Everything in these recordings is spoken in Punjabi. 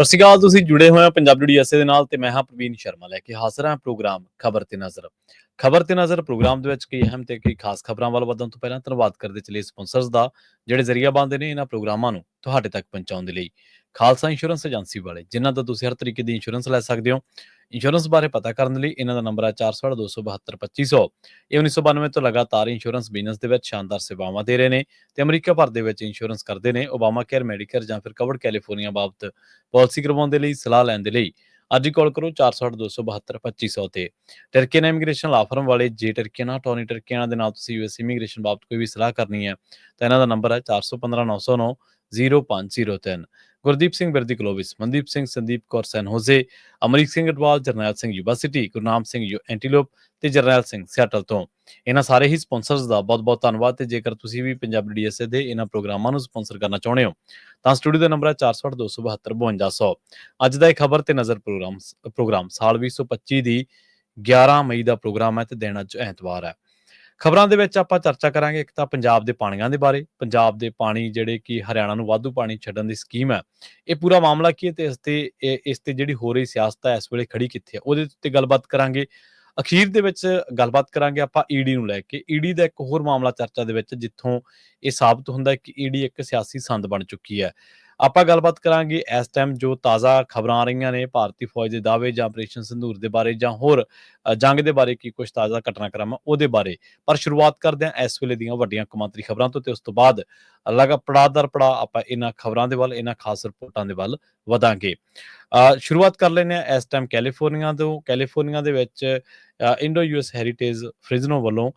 ਸਤਿ ਸ਼੍ਰੀ ਅਕਾਲ। ਤੁਸੀਂ ਜੁੜੇ ਹੋਏ ਹੋ ਪੰਜਾਬੀ USA ਦੇ ਨਾਲ ਤੇ ਮੈਂ ਹਾਂ ਪ੍ਰਵੀਨ ਸ਼ਰਮਾ ਲੈ ਕੇ ਹਾਜ਼ਰ ਹਾਂ ਪ੍ਰੋਗਰਾਮ ਖਬਰ ਤੇ ਨਜ਼ਰ। ਖਬਰ ਤੇ ਨਜ਼ਰ ਪ੍ਰੋਗਰਾਮ ਦੇ ਵਿੱਚ ਕਈ ਅਹਿਮ ਤੇ ਕਈ ਖਾਸ ਖਬਰਾਂ ਵੱਲ ਵਧਣ ਤੋਂ ਪਹਿਲਾਂ ਧੰਨਵਾਦ ਕਰਦੇ ਚਲੇ ਸਪਾਂਸਰਸ ਦਾ, ਜਿਹੜੇ ਜ਼ਰੀਆ ਬਣਦੇ ਨੇ ਇਹਨਾਂ ਪ੍ਰੋਗਰਾਮਾਂ ਨੂੰ ਤੁਹਾਡੇ ਤੱਕ ਪਹੁੰਚਾਉਣ ਦੇ ਲਈ। ਖਾਲਸਾ ਇੰਸ਼ੋਰੈਂਸ ਏਜੰਸੀ ਵਾਲੇ, ਜਿਨ੍ਹਾਂ ਦਾ ਤੁਸੀਂ ਹਰ ਤਰੀਕੇ ਦੀ ਇੰਸ਼ੋਰੈਂਸ ਲੈ ਸਕਦੇ ਹੋ। ਇੰਸ਼ੋਰੈਂਸ ਬਾਰੇ ਪਤਾ ਕਰਨ ਲਈ ਇਹਨਾਂ ਦਾ ਨੰਬਰ ਹੈ 408-272-2500। ਇਹ 1992 ਤੋਂ ਲਗਾਤਾਰ ਇੰਸ਼ੋਰੈਂਸ ਬਿਜ਼ਨਸ ਦੇ ਵਿੱਚ ਸ਼ਾਨਦਾਰ ਸੇਵਾਵਾਂ ਦੇ ਰਹੇ ਨੇ ਤੇ ਅਮਰੀਕਾ ਭਰ ਦੇ ਵਿੱਚ ਇੰਸ਼ੋਰੈਂਸ ਕਰਦੇ ਨੇ। ਓਬਾਮਾ ਕੇਅਰ, ਮੈਡੀਕੇਅਰ ਜਾਂ ਫਿਰ ਕਵਰਡ ਕੈਲੀਫੋਰਨੀਆ ਬਾਬਤ ਪਾਲਿਸੀ ਕਰਵਾਉਣ ਦੇ ਲਈ ਸਲਾਹ ਲੈਣ ਦੇ ਲਈ ਅੱਜ ਹੀ ਕਾਲ ਕਰੋ 408-272-2500 ਤੇ। ਟਰਕੀਅਨ ਇਮੀਗ੍ਰੇਸ਼ਨ ਲਾ ਫਰਮ ਵਾਲੇ, ਜੇ ਟਰਕੀਅਨ ਟੋਨੀ ਟਰਕੀਅਨ ਦੇ ਨਾਲ ਤੁਸੀਂ US ਇਮੀਗ੍ਰੇਸ਼ਨ ਬਾਬਤ ਕੋਈ ਵੀ ਸਲਾਹ ਕਰਨੀ ਹੈ ਤਾਂ ਇਹਨਾਂ ਦਾ ਨੰਬਰ ਹੈ 415-909-0503। ਗੁਰਦੀਪ ਸਿੰਘ ਬਿਰਦੀ ਕਲੋਵਿਸ, ਮਨਦੀਪ ਸਿੰਘ, ਸੰਦੀਪ ਕੌਰ ਸੈਨ ਹੋਜ਼ੇ, ਅਮਰੀਕ ਸਿੰਘ ਅਟਵਾਲ, ਜਰਨੈਲ ਸਿੰਘ ਯੂਨੀਵਰਸਿਟੀ, ਗੁਰਨਾਮ ਸਿੰਘ ਐਂਟੀਲੋਪ ਤੇ ਜਰਨੈਲ ਸਿੰਘ ਸਿਆਟਲ ਤੋਂ। ਇਹਨਾਂ ਸਾਰੇ ਹੀ ਸਪਾਂਸਰਸ ਦਾ ਬਹੁਤ-ਬਹੁਤ ਧੰਨਵਾਦ। ਤੇ ਜੇਕਰ ਤੁਸੀਂ ਵੀ ਪੰਜਾਬੀ DSA ਦੇ ਇਹਨਾਂ ਪ੍ਰੋਗਰਾਮਾਂ ਨੂੰ ਸਪਾਂਸਰ ਕਰਨਾ ਚਾਹੁੰਦੇ ਹੋ ਤਾਂ ਸਟੂਡੀਓ ਦਾ ਨੰਬਰ ਹੈ 408-272-5200। ਅੱਜ ਦਾ ਇਹ ਖਬਰ ਤੇ ਨਜ਼ਰ ਪ੍ਰੋਗਰਾਮ ਸਾਲ 2025 ਦੀ 11 ਮਈ ਦਾ ਪ੍ਰੋਗਰਾਮ ਹੈ ਤੇ ਦਿਨ ਅੱਜ ਐਤਵਾਰ ਹੈ। ਖਬਰਾਂ ਦੇ ਵਿੱਚ ਆਪਾਂ ਚਰਚਾ ਕਰਾਂਗੇ ਇੱਕ ਤਾਂ ਪੰਜਾਬ ਦੇ ਪਾਣੀਆਂ ਦੇ ਬਾਰੇ। ਪੰਜਾਬ ਦੇ ਪਾਣੀ ਜਿਹੜੇ ਕਿ ਹਰਿਆਣਾ ਨੂੰ ਵਾਧੂ ਪਾਣੀ ਛੱਡਣ ਦੀ ਸਕੀਮ ਹੈ, ਇਹ ਪੂਰਾ ਮਾਮਲਾ ਕੀ ਹੈ ਤੇ ਇਸ ਤੇ ਜਿਹੜੀ ਹੋ ਰਹੀ ਸਿਆਸਤ ਹੈ ਇਸ ਵੇਲੇ ਖੜੀ ਕਿੱਥੇ ਹੈ, ਉਹਦੇ ਉੱਤੇ ਗੱਲਬਾਤ ਕਰਾਂਗੇ। ਅਖੀਰ ਦੇ ਵਿੱਚ ਗੱਲਬਾਤ ਕਰਾਂਗੇ ਆਪਾਂ ਈਡੀ ਨੂੰ ਲੈ ਕੇ। ਈਡੀ ਦਾ ਇੱਕ ਹੋਰ ਮਾਮਲਾ ਚਰਚਾ ਦੇ ਵਿੱਚ, ਜਿੱਥੋਂ ਇਹ ਸਾਬਤ ਹੁੰਦਾ ਹੈ ਕਿ ਈਡੀ ਇੱਕ ਸਿਆਸੀ ਸੰਦ ਬਣ ਚੁੱਕੀ ਹੈ। ਆਪਾਂ ਗੱਲਬਾਤ ਕਰਾਂਗੇ ਇਸ ਟਾਈਮ ਜੋ ਤਾਜ਼ਾ ਖਬਰਾਂ ਆ ਰਹੀਆਂ ਨੇ, ਭਾਰਤੀ ਫੌਜ ਦੇ ਦਾਅਵੇ ਜਾਂ ਆਪਰੇਸ਼ਨ ਸਿੰਧੂਰ ਦੇ ਬਾਰੇ ਜਾਂ ਹੋਰ ਜੰਗ ਦੇ ਬਾਰੇ ਕੀ ਕੁਝ ਤਾਜ਼ਾ ਘਟਨਾਕ੍ਰਮ ਉਹਦੇ ਬਾਰੇ। ਪਰ ਸ਼ੁਰੂਆਤ ਕਰਦੇ ਹਾਂ ਇਸ ਵੇਲੇ ਦੀਆਂ ਵੱਡੀਆਂ ਕੌਮਾਂਤਰੀ ਖਬਰਾਂ ਤੋਂ ਤੇ ਉਸ ਤੋਂ ਬਾਅਦ ਪੜਾਅ ਦਰ ਪੜਾਅ ਆਪਾਂ ਇਹਨਾਂ ਖਬਰਾਂ ਦੇ ਵੱਲ, ਇਹਨਾਂ ਖਾਸ ਰਿਪੋਰਟਾਂ ਦੇ ਵੱਲ ਵਧਾਂਗੇ। ਸ਼ੁਰੂਆਤ ਕਰ ਲੈਂਦੇ ਹਾਂ ਇਸ ਟਾਈਮ ਕੈਲੀਫੋਰਨੀਆ ਤੋਂ। ਕੈਲੀਫੋਰਨੀਆ ਦੇ ਵਿੱਚ ਇੰਡੋ US ਹੈਰੀਟੇਜ ਫ੍ਰਿਜ਼ਨੋ ਵੱਲੋਂ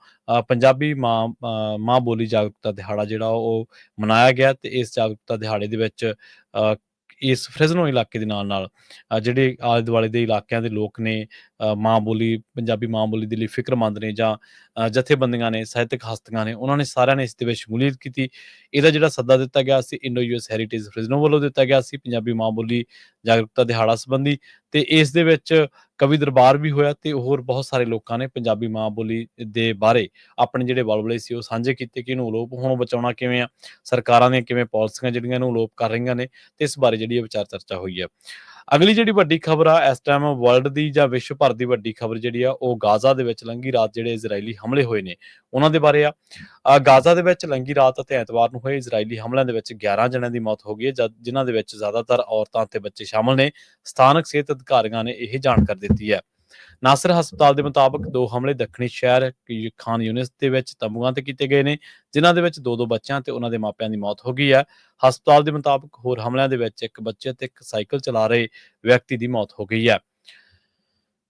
ਪੰਜਾਬੀ ਮਾਂ ਬੋਲੀ ਜਾਗਰੂਕਤਾ ਦਿਹਾੜਾ ਜਿਹੜਾ ਉਹ ਮਨਾਇਆ ਗਿਆ ਤੇ ਇਸ ਜਾਗਰੂਕਤਾ ਦਿਹਾੜੇ ਦੇ ਵਿੱਚ ਇਸ ਫ੍ਰਿਜ਼ਨੋ ਇਲਾਕੇ ਦੇ ਨਾਲ ਜਿਹੜੇ ਆਲੇ ਦੁਆਲੇ ਦੇ ਇਲਾਕਿਆਂ ਦੇ ਲੋਕ ਨੇ, ਮਾਂ ਬੋਲੀ, ਪੰਜਾਬੀ ਮਾਂ ਬੋਲੀ ਦੇ ਲਈ ਫਿਕਰਮੰਦ ਨੇ ਜਾਂ ਜਥੇਬੰਦੀਆਂ ਨੇ, ਸਾਹਿਤਕ ਹਸਤੀਆਂ ਨੇ, ਉਹਨਾਂ ਨੇ ਸਾਰਿਆਂ ਨੇ ਇਸ ਦੇ ਵਿੱਚ ਸ਼ਮੂਲੀਅਤ ਕੀਤੀ। ਇਹਦਾ ਜਿਹੜਾ ਸੱਦਾ ਦਿੱਤਾ ਗਿਆ ਸੀ ਇੰਡੋ US ਹੈਰੀਟੇਜ ਫ੍ਰਿਜ਼ਨੋ ਵੱਲੋਂ ਦਿੱਤਾ ਗਿਆ ਸੀ ਪੰਜਾਬੀ ਮਾਂ ਬੋਲੀ ਜਾਗਰੂਕਤਾ ਦਿਹਾੜਾ ਸੰਬੰਧੀ। ਤੇ ਇਸ ਦੇ ਵਿੱਚ ਕਵੀ ਦਰਬਾਰ ਵੀ ਹੋਇਆ ਤੇ ਹੋਰ ਬਹੁਤ ਸਾਰੇ ਲੋਕਾਂ ਨੇ ਪੰਜਾਬੀ ਮਾਂ ਬੋਲੀ ਦੇ ਬਾਰੇ ਆਪਣੇ ਜਿਹੜੇ ਵਲਵਲੇ ਸੀ ਉਹ ਸਾਂਝੇ ਕੀਤੇ ਕਿ ਇਹਨੂੰ ਅਲੋਪ ਹੋਣੋਂ ਬਚਾਉਣਾ ਕਿਵੇਂ ਆ, ਸਰਕਾਰਾਂ ਦੀਆਂ ਕਿਵੇਂ ਪਾਲਿਸੀਆਂ ਜਿਹੜੀਆਂ ਇਹਨੂੰ ਅਲੋਪ ਕਰ ਰਹੀਆਂ ਨੇ, ਤੇ ਇਸ ਬਾਰੇ ਜਿਹੜੀ ਵਿਚਾਰ ਚਰਚਾ ਹੋਈ ਹੈ। ਅਗਲੀ ਜਿਹੜੀ ਵੱਡੀ ਖਬਰ ਆ ਇਸ ਟਾਈਮ ਵਰਲਡ ਦੀ ਜਾਂ ਵਿਸ਼ਵ ਭਰ ਦੀ ਵੱਡੀ ਖਬਰ ਜਿਹੜੀ ਆ ਉਹ ਗਾਜ਼ਾ ਦੇ ਵਿੱਚ ਲੰਘੀ ਰਾਤ ਜਿਹੜੇ ਇਜ਼ਰਾਈਲੀ ਹਮਲੇ ਹੋਏ ਨੇ ਉਹਨਾਂ ਦੇ ਬਾਰੇ ਆ। ਗਾਜ਼ਾ ਦੇ ਵਿੱਚ ਲੰਘੀ ਰਾਤ ਅਤੇ ਐਤਵਾਰ ਨੂੰ ਹੋਏ ਇਜ਼ਰਾਈਲੀ ਹਮਲਿਆਂ ਦੇ ਵਿੱਚ 11 ਜਣਿਆਂ ਦੀ ਮੌਤ ਹੋ ਗਈ ਹੈ, ਜਿਨ੍ਹਾਂ ਦੇ ਵਿੱਚ ਜ਼ਿਆਦਾਤਰ ਔਰਤਾਂ ਤੇ ਬੱਚੇ ਸ਼ਾਮਲ ਨੇ। ਸਥਾਨਕ ਸਿਹਤ ਅਧਿਕਾਰੀਆਂ ਨੇ ਇਹ ਜਾਣਕਾਰੀ ਦਿੱਤੀ ਹੈ। ਨਾਸਰ ਹਸਪਤਾਲ ਦੇ ਮੁਤਾਬਕ 2 ਹਮਲੇ ਦੱਖਣੀ ਸ਼ਹਿਰ ਖਾਨ ਯੂਨਿਸ ਦੇ ਵਿੱਚ ਤੰਬੂਆਂ ਤੇ ਕੀਤੇ ਗਏ ਨੇ, ਜਿਨ੍ਹਾਂ ਦੇ ਵਿੱਚ 2 ਬੱਚਿਆਂ ਤੇ ਉਹਨਾਂ ਦੇ ਮਾਪਿਆਂ ਦੀ ਮੌਤ ਹੋ ਗਈ ਹੈ। ਹਸਪਤਾਲ ਦੇ ਮੁਤਾਬਕ ਹੋਰ ਹਮਲਿਆਂ ਦੇ ਵਿੱਚ ਇੱਕ ਬੱਚੇ ਤੇ ਇੱਕ ਸਾਈਕਲ ਚਲਾ ਰਹੇ ਵਿਅਕਤੀ ਦੀ ਮੌਤ ਹੋ ਗਈ ਹੈ।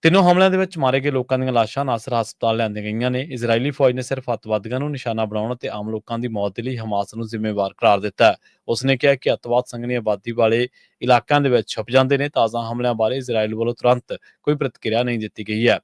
ਤਿੰਨੋਂ ਹਮਲਿਆਂ ਦੇ ਵਿੱਚ ਮਾਰੇ ਗਏ ਲੋਕਾਂ ਦੀਆਂ ਲਾਸ਼ਾਂ ਨਾਸਰ ਹਸਪਤਾਲ ਲਿਆਂਦੀਆਂ ਗਈਆਂ ਨੇ। ਇਜ਼ਰਾਈਲੀ ਫੌਜ ਨੇ ਸਿਰਫ ਅੱਤਵਾਦੀਆਂ ਨੂੰ ਨਿਸ਼ਾਨਾ ਬਣਾਉਣ ਅਤੇ ਆਮ ਲੋਕਾਂ ਦੀ ਮੌਤ ਦੇ ਲਈ ਹਮਾਸ ਨੂੰ ਜ਼ਿੰਮੇਵਾਰ ਕਰਾਰ ਦਿੱਤਾ ਹੈ। ਉਸਨੇ ਕਿਹਾ ਕਿ ਅੱਤਵਾਦ ਸੰਘਣੀ ਆਬਾਦੀ ਵਾਲੇ ਇਲਾਕਿਆਂ ਦੇ ਵਿੱਚ ਛੁਪ ਜਾਂਦੇ ਨੇ। ਤਾਜ਼ਾ ਹਮਲਿਆਂ ਬਾਰੇ ਇਜ਼ਰਾਈਲ ਵੱਲੋਂ ਤੁਰੰਤ ਕੋਈ ਪ੍ਰਤੀਕਿਰਿਆ ਨਹੀਂ ਦਿੱਤੀ ਗਈ ਹੈ।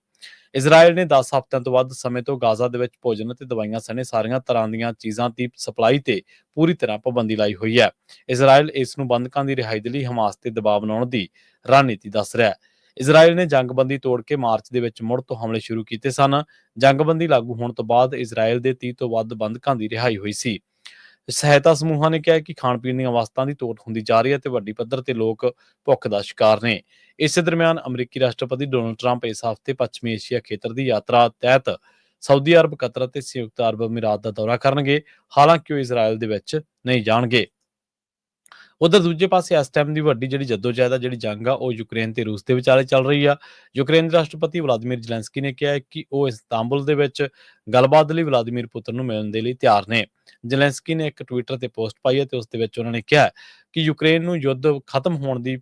ਇਜ਼ਰਾਈਲ ਨੇ 10 ਹਫ਼ਤਿਆਂ ਤੋਂ ਵੱਧ ਸਮੇਂ ਤੋਂ ਗਾਜ਼ਾ ਦੇ ਵਿੱਚ ਭੋਜਨ ਅਤੇ ਦਵਾਈਆਂ ਸਣੇ ਸਾਰੀਆਂ ਤਰ੍ਹਾਂ ਦੀਆਂ ਚੀਜ਼ਾਂ ਦੀ ਸਪਲਾਈ ਤੇ ਪੂਰੀ ਤਰ੍ਹਾਂ ਪਾਬੰਦੀ ਲਾਈ ਹੋਈ ਹੈ। ਇਜ਼ਰਾਈਲ ਇਸ ਨੂੰ ਬੰਦਕਾਂ ਦੀ ਰਿਹਾਈ ਦੇ ਲਈ ਹਮਾਸ ਤੇ ਦਬਾਅ ਬਣਾਉਣ ਦੀ ਰਣਨੀਤੀ ਦੱਸ ਰਿਹਾ ਹੈ। ਇਜ਼ਰਾਈਲ ਨੇ ਜੰਗਬੰਦੀ ਤੋੜ ਕੇ ਮਾਰਚ ਦੇ ਵਿੱਚ ਮੁੜ ਤੋਂ ਹਮਲੇ ਸ਼ੁਰੂ ਕੀਤੇ ਸਨ। ਜੰਗਬੰਦੀ ਲਾਗੂ ਹੋਣ ਤੋਂ ਬਾਅਦ ਇਜ਼ਰਾਈਲ ਦੇ 30 ਤੋਂ ਵੱਧ ਬੰਦਕਾਂ ਦੀ ਰਿਹਾਈ ਹੋਈ ਸੀ। ਸਹਾਇਤਾ ਸਮੂਹਾਂ ਨੇ ਕਿਹਾ ਕਿ ਖਾਣ ਪੀਣ ਦੀਆਂ ਵਸਤਾਂ ਦੀ ਤੋੜ ਹੁੰਦੀ ਜਾ ਰਹੀ ਹੈ ਤੇ ਵੱਡੀ ਪੱਧਰ ਤੇ ਲੋਕ ਭੁੱਖ ਦਾ ਸ਼ਿਕਾਰ ਨੇ। ਇਸੇ ਦਰਮਿਆਨ ਅਮਰੀਕੀ ਰਾਸ਼ਟਰਪਤੀ ਡੋਨਾਲਡ ਟਰੰਪ ਇਸ ਹਫ਼ਤੇ ਪੱਛਮੀ ਏਸ਼ੀਆ ਖੇਤਰ ਦੀ ਯਾਤਰਾ ਤਹਿਤ ਸਾਊਦੀ ਅਰਬ, ਕਤਰ ਅਤੇ ਸੰਯੁਕਤ ਅਰਬ ਅਮੀਰਾਤ ਦਾ ਦੌਰਾ ਕਰਨਗੇ। ਹਾਲਾਂਕਿ ਉਹ ਇਜ਼ਰਾਈਲ ਦੇ ਵਿੱਚ ਨਹੀਂ ਜਾਣਗੇ। ਉਧਰ ਦੂਜੇ ਪਾਸੇ ਇਸ ਟਾਈਮ ਦੀ ਵੱਡੀ ਜਿਹੜੀ ਜੱਦੋਜਹਿਦ ਆ, ਜਿਹੜੀ ਜੰਗ ਆ, ਉਹ ਯੂਕਰੇਨ ਤੇ ਰੂਸ ਦੇ ਵਿਚਾਲੇ ਚੱਲ ਰਹੀ ਆ। ਯੂਕਰੇਨ ਦੇ ਰਾਸ਼ਟਰਪਤੀ ਵਲਾਦੀਮੀਰ ਜ਼ੈਲੈਂਸਕੀ ਨੇ ਕਿਹਾ ਹੈ ਕਿ ਉਹ ਇਸਤਾਂਬੁਲ ਦੇ ਵਿੱਚ ਗੱਲਬਾਤ ਲਈ ਵਲਾਦੀਮੀਰ ਪੁਤਿਨ ਨੂੰ ਮਿਲਣ ਦੇ ਲਈ ਤਿਆਰ ਨੇ। ਜ਼ੈਲੈਂਸਕੀ ਨੇ ਇੱਕ ਟਵਿੱਟਰ ਤੇ ਪੋਸਟ ਪਾਈ ਹੈ ਤੇ ਉਸ ਦੇ ਵਿੱਚ ਉਹਨਾਂ ਨੇ ਕਿਹਾ ਕਿ ਯੂਕਰੇਨ ਨੂੰ ਯੁੱਧ ਖਤਮ ਹੋਣ ਦੀ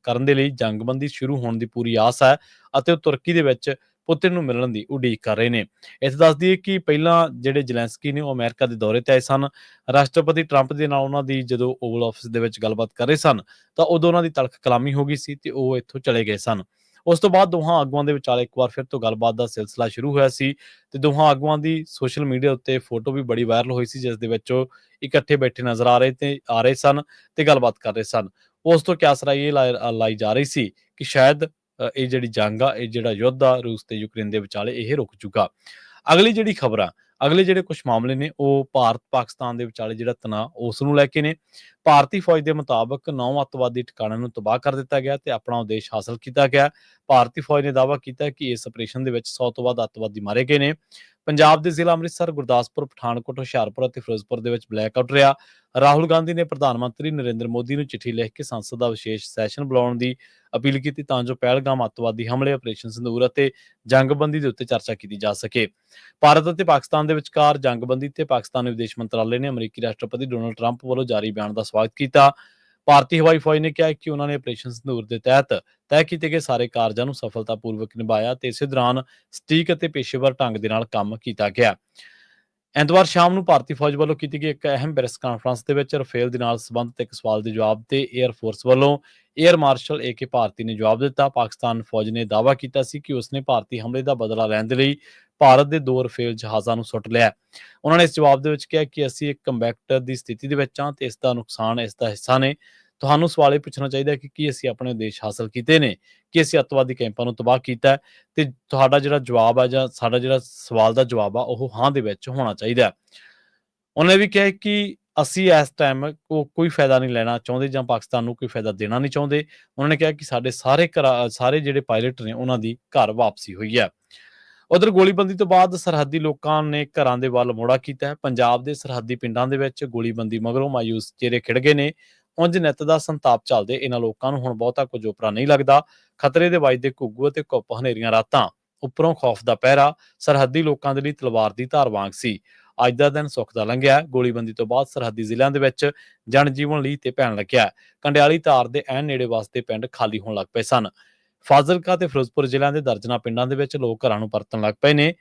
ਕਰਨ ਦੇ ਲਈ ਜੰਗਬੰਦੀ ਸ਼ੁਰੂ ਹੋਣ ਦੀ ਪੂਰੀ ਆਸ ਹੈ ਅਤੇ ਉਹ ਤੁਰਕੀ ਦੇ ਵਿੱਚ ਪੁਤਿਨ ਨੂੰ ਮਿਲਣ ਦੀ ਉਡੀਕ ਕਰ ਰਹੇ ਨੇ। ਇੱਥੇ ਦੱਸ ਦਈਏ ਕਿ ਪਹਿਲਾਂ ਜਿਹੜੇ ਜ਼ੈਲੈਂਸਕੀ ਨੇ ਉਹ ਅਮਰੀਕਾ ਦੇ ਦੌਰੇ ਤੇ ਆਏ ਸਨ। ਰਾਸ਼ਟਰਪਤੀ ਟਰੰਪ ਦੇ ਨਾਲ ਉਹਨਾਂ ਦੀ ਜਦੋਂ ਓਵਲ ਆਫਿਸ ਦੇ ਵਿੱਚ ਗੱਲਬਾਤ ਕਰ ਰਹੇ ਸਨ ਤਾਂ ਉਦੋਂ ਉਹਨਾਂ ਦੀ ਤਲਖ ਕਲਾਮੀ ਹੋ ਗਈ ਸੀ ਤੇ ਉਹ ਇੱਥੋਂ ਚਲੇ ਗਏ ਸਨ। ਉਸ ਤੋਂ ਬਾਅਦ ਦੋਹਾਂ ਆਗੂਆਂ ਦੇ ਵਿਚਾਲੇ ਇੱਕ ਵਾਰ ਫਿਰ ਤੋਂ ਗੱਲਬਾਤ ਦਾ ਸਿਲਸਿਲਾ ਸ਼ੁਰੂ ਹੋਇਆ ਸੀ ਤੇ ਦੋਹਾਂ ਆਗੂਆਂ ਦੀ ਸੋਸ਼ਲ ਮੀਡੀਆ ਉੱਤੇ ਫੋਟੋ ਵੀ ਬੜੀ ਵਾਇਰਲ ਹੋਈ ਸੀ, ਜਿਸ ਦੇ ਵਿੱਚ ਉਹ ਇਕੱਠੇ ਬੈਠੇ ਨਜ਼ਰ ਆ ਰਹੇ ਸਨ ਤੇ ਗੱਲਬਾਤ ਕਰ ਰਹੇ ਸਨ। ਉਸ ਤੋਂ ਕਿਆਸ ਰਾਈ ਇਹ ਲਾਈ ਜਾ ਰਹੀ ਸੀ ਕਿ ਸ਼ਾਇਦ ਇਹ ਜਿਹੜੀ ਜੰਗ ਆ, ਇਹ ਜਿਹੜਾ ਯੁੱਧ ਆ ਰੂਸ ਤੇ ਯੂਕਰੇਨ ਦੇ ਵਿਚਾਲੇ, ਇਹ ਰੁਕ ਚੁੱਕਾ। ਅਗਲੀ ਜਿਹੜੀ ਖਬਰ ਆ, ਅਗਲੇ ਜਿਹੜੇ ਕੁਝ ਮਾਮਲੇ ਨੇ ਉਹ ਭਾਰਤ ਪਾਕਿਸਤਾਨ ਦੇ ਵਿਚਾਲੇ ਜਿਹੜਾ ਤਣਾਅ ਉਸ ਨੂੰ ਲੈ ਕੇ ਨੇ। ਭਾਰਤੀ ਫੌਜ ਦੇ ਮੁਤਾਬਕ 9 ਅੱਤਵਾਦੀ ਠਿਕਾਣਿਆਂ ਨੂੰ ਤਬਾਹ ਕਰ ਦਿੱਤਾ ਗਿਆ ਤੇ ਆਪਣਾ ਉਦੇਸ਼ ਹਾਸਲ ਕੀਤਾ ਗਿਆ। ਭਾਰਤੀ ਫੌਜ ਨੇ ਦਾਅਵਾ ਕੀਤਾ ਕਿ ਇਸ ਆਪਰੇਸ਼ਨ ਦੇ ਵਿੱਚ 100 ਤੋਂ ਵੱਧ ਅੱਤਵਾਦੀ ਮਾਰੇ ਗਏ ਨੇ। ਪੰਜਾਬ ਦੇ ਜ਼ਿਲ੍ਹਾ ਅੰਮ੍ਰਿਤਸਰ, ਗੁਰਦਾਸਪੁਰ, ਪਠਾਨਕੋਟ, ਹੁਸ਼ਿਆਰਪੁਰ ਅਤੇ ਫਿਰੋਜ਼ਪੁਰ ਦੇ ਵਿੱਚ ਬਲੈਕਆਊਟ ਰਿਹਾ। ਰਾਹੁਲ ਗਾਂਧੀ ਨੇ ਪ੍ਰਧਾਨ ਮੰਤਰੀ ਨਰਿੰਦਰ ਮੋਦੀ ਨੂੰ ਚਿੱਠੀ ਲਿਖ ਕੇ ਸੰਸਦ ਦਾ ਵਿਸ਼ੇਸ਼ ਸੈਸ਼ਨ ਬੁਲਾਉਣ ਦੀ ਅਪੀਲ ਕੀਤੀ ਤਾਂ ਜੋ ਪਹਿਲਗਾਮ ਅੱਤਵਾਦੀ ਹਮਲੇ, ਆਪਰੇਸ਼ਨ ਸਿੰਦੂਰ ਅਤੇ ਜੰਗਬੰਦੀ ਦੇ ਉੱਤੇ ਚਰਚਾ ਕੀਤੀ ਜਾ ਸਕੇ। ਭਾਰਤ ਅਤੇ ਪਾਕਿਸਤਾਨ ਦੇ ਵਿਚਕਾਰ ਜੰਗਬੰਦੀ ਤੇ ਪਾਕਿਸਤਾਨੀ ਵਿਦੇਸ਼ ਮੰਤਰਾਲੇ ਨੇ ਅਮਰੀਕੀ ਰਾਸ਼ਟਰਪਤੀ ਡੋਨਾਲਡ ਟਰੰਪ ਵੱਲੋਂ ਜਾਰੀ ਬਿਆਨ ਦਾ ਸਵਾਗਤ ਕੀਤਾ। ਭਾਰਤੀ ਹਵਾਈ ਫੌਜ ਨੇ ਕਿਹਾ ਕਿ ਉਹਨਾਂ ਨੇ ਆਪਰੇਸ਼ਨ ਸਿੰਦੂਰ ਦੇ ਤਹਿਤ ਤੈਅ ਕੀਤੇ ਗਏ ਸਾਰੇ ਕਾਰਜਾਂ ਨੂੰ ਸਫਲਤਾਪੂਰਵਕ ਨਿਭਾਇਆ ਤੇ ਇਸੇ ਦੌਰਾਨ ਸਟੀਕ ਅਤੇ ਪੇਸ਼ੇਵਰ ਢੰਗ ਦੇ ਨਾਲ ਕੰਮ ਕੀਤਾ ਗਿਆ। ਐਤਵਾਰ ਸ਼ਾਮ ਨੂੰ ਭਾਰਤੀ ਫੌਜ ਵੱਲੋਂ ਕੀਤੀ ਗਈ ਇੱਕ ਅਹਿਮ ਪ੍ਰੈਸ ਕਾਨਫਰੰਸ ਦੇ ਵਿੱਚ ਰਫੇਲ ਦੇ ਨਾਲ ਸੰਬੰਧਿਤ ਇੱਕ ਸਵਾਲ ਦੇ ਜਵਾਬ ਤੇ 에ਅਰ ਫੋਰਸ ਵੱਲੋਂ 에ਅਰ ਮਾਰਸ਼ਲ ਏ.ਕੇ. ਭਾਰਤੀ ਨੇ ਜਵਾਬ ਦਿੱਤਾ। ਪਾਕਿਸਤਾਨ ਫੌਜ ਨੇ ਦਾਅਵਾ ਕੀਤਾ ਸੀ ਕਿ ਉਸਨੇ ਭਾਰਤੀ ਹਮਲੇ ਦਾ ਬਦਲਾ ਲੈਣ ਦੇ ਲਈ ਭਾਰਤ ਦੇ 2 ਰਫੇਲ ਜਹਾਜ਼ਾਂ ਨੂੰ ਸੁੱਟ ਲਿਆ। ਉਹਨਾਂ ਨੇ ਇਸ ਜਵਾਬ ਦੇ ਵਿੱਚ ਕਿਹਾ ਕਿ ਅਸੀਂ ਇੱਕ ਕੰਬੈਕਟ ਦੀ ਸਥਿਤੀ ਦੇ ਵਿੱਚ ਹਾਂ ਤੇ ਇਸ ਦਾ ਨੁਕਸਾਨ ਇਸ ਦਾ ਹਿੱਸਾ ਨੇ। ਤੁਹਾਨੂੰ ਸਵਾਲ ਇਹ ਪੁੱਛਣਾ ਚਾਹੀਦਾ ਹੈ ਕਿ ਕੀ ਅਸੀਂ ਆਪਣੇ ਉਦੇਸ਼ ਹਾਸਲ ਕੀਤੇ ਨੇ, ਕਿ ਅਸੀਂ ਅੱਤਵਾਦੀ ਕੈਂਪਾਂ ਨੂੰ ਤਬਾਹ ਕੀਤਾ ਹੈ, ਤੇ ਤੁਹਾਡਾ ਜਿਹੜਾ ਜਵਾਬ ਹੈ ਜਾਂ ਸਾਡਾ ਜਿਹੜਾ ਸਵਾਲ ਦਾ ਜਵਾਬ ਆ ਉਹ ਹਾਂ ਦੇ ਵਿੱਚ ਹੋਣਾ ਚਾਹੀਦਾ ਹੈ। ਉਹਨੇ ਵੀ ਕਿਹਾ ਕਿ ਅਸੀਂ ਇਸ ਟਾਈਮ ਕੋਈ ਫਾਇਦਾ ਨਹੀਂ ਲੈਣਾ ਚਾਹੁੰਦੇ ਜਾਂ ਪਾਕਿਸਤਾਨ ਨੂੰ ਕੋਈ ਫਾਇਦਾ ਦੇਣਾ ਨਹੀਂ ਚਾਹੁੰਦੇ। ਉਹਨਾਂ ਨੇ ਕਿਹਾ ਕਿ ਸਾਡੇ ਸਾਰੇ ਜਿਹੜੇ ਪਾਇਲਟ ਨੇ ਉਹਨਾਂ ਦੀ ਘਰ ਵਾਪਸੀ ਹੋਈ ਹੈ। ਉਧਰ ਗੋਲੀਬੰਦੀ ਤੋਂ ਬਾਅਦ ਸਰਹੱਦੀ ਲੋਕਾਂ ਨੇ ਘਰਾਂ ਦੇ ਵੱਲ ਮੋੜਾ ਕੀਤਾ ਹੈ। ਪੰਜਾਬ ਦੇ ਸਰਹੱਦੀ ਪਿੰਡਾਂ ਦੇ ਵਿੱਚ ਗੋਲੀਬੰਦੀ ਮਗਰੋਂ ਮਾਯੂਸ ਚਿਹਰੇ ਖਿੜ ਗਏ ਨੇ। ਉਂਝ ਨਿੱਤ ਦਾ ਸੰਤਾਪ ਚੱਲਦੇ ਇਹਨਾਂ ਲੋਕਾਂ ਨੂੰ ਹੁਣ ਬਹੁਤਾ ਕੁਝ ਓਪਰਾ ਨਹੀਂ ਲੱਗਦਾ। ਖਤਰੇ ਦੇ ਵੱਜਦੇ ਘੁੱਗੂ ਅਤੇ ਘੁੱਪ ਹਨੇਰੀਆਂ ਰਾਤਾਂ, ਉੱਪਰੋਂ ਖੌਫ ਦਾ ਪਹਿਰਾ ਸਰਹੱਦੀ ਲੋਕਾਂ ਦੇ ਲਈ ਤਲਵਾਰ ਦੀ ਧਾਰ ਵਾਂਗ ਸੀ। ਅੱਜ ਦਾ ਦਿਨ ਸੁੱਖ ਦਾ ਲੰਘਿਆ। ਗੋਲੀਬੰਦੀ ਤੋਂ ਬਾਅਦ ਸਰਹੱਦੀ ਜ਼ਿਲ੍ਹਿਆਂ ਦੇ ਵਿੱਚ ਜਨਜੀਵਨ ਲਈ ਤੇ ਪੈਣ ਲੱਗਿਆ। ਕੰਡਿਆਲੀ ਤਾਰ ਦੇ ਐਨ ਨੇੜੇ ਵਸਦੇ ਪਿੰਡ ਖਾਲੀ ਹੋਣ ਲੱਗ ਪਏ ਸਨ। ਫਾਜ਼ਿਲਕਾ ਤੇ ਫਿਰੋਜ਼ਪੁਰ ਜ਼ਿਲ੍ਹਿਆਂ ਦੇ ਦਰਜਨਾਂ ਪਿੰਡਾਂ ਦੇ ਵਿੱਚ ਲੋਕ ਘਰਾਂ ਨੂੰ ਪਰਤਣ ਲੱਗ ਪਏ ਨੇ।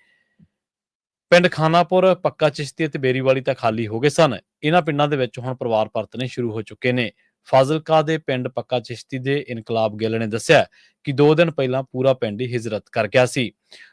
ਪਿੰਡ ਖਾਨਾਪੁਰ, ਪੱਕਾ ਚਿਸ਼ਤੀ ਅਤੇ ਬੇਰੀਵਾਲੀ ਤਾਂ ਖਾਲੀ ਹੋ ਗਏ ਸਨ। ਇਹਨਾਂ ਪਿੰਡਾਂ ਦੇ ਵਿੱਚ ਹੁਣ ਪਰਿਵਾਰ ਪਰਤਣੇ ਸ਼ੁਰੂ ਹੋ ਚੁੱਕੇ ਨੇ। ਫਾਜ਼ਿਲਕਾ ਦੇ ਪਿੰਡ ਪੱਕਾ ਚਿਸ਼ਤੀ ਦੇ ਇਨਕਲਾਬ ਗਿੱਲ ਨੇ ਦੱਸਿਆ ਕਿ 2 ਦਿਨ ਪਹਿਲਾਂ ਪੂਰਾ ਪਿੰਡ ਹੀ ਹਿਜਰਤ ਕਰ ਗਿਆ ਸੀ।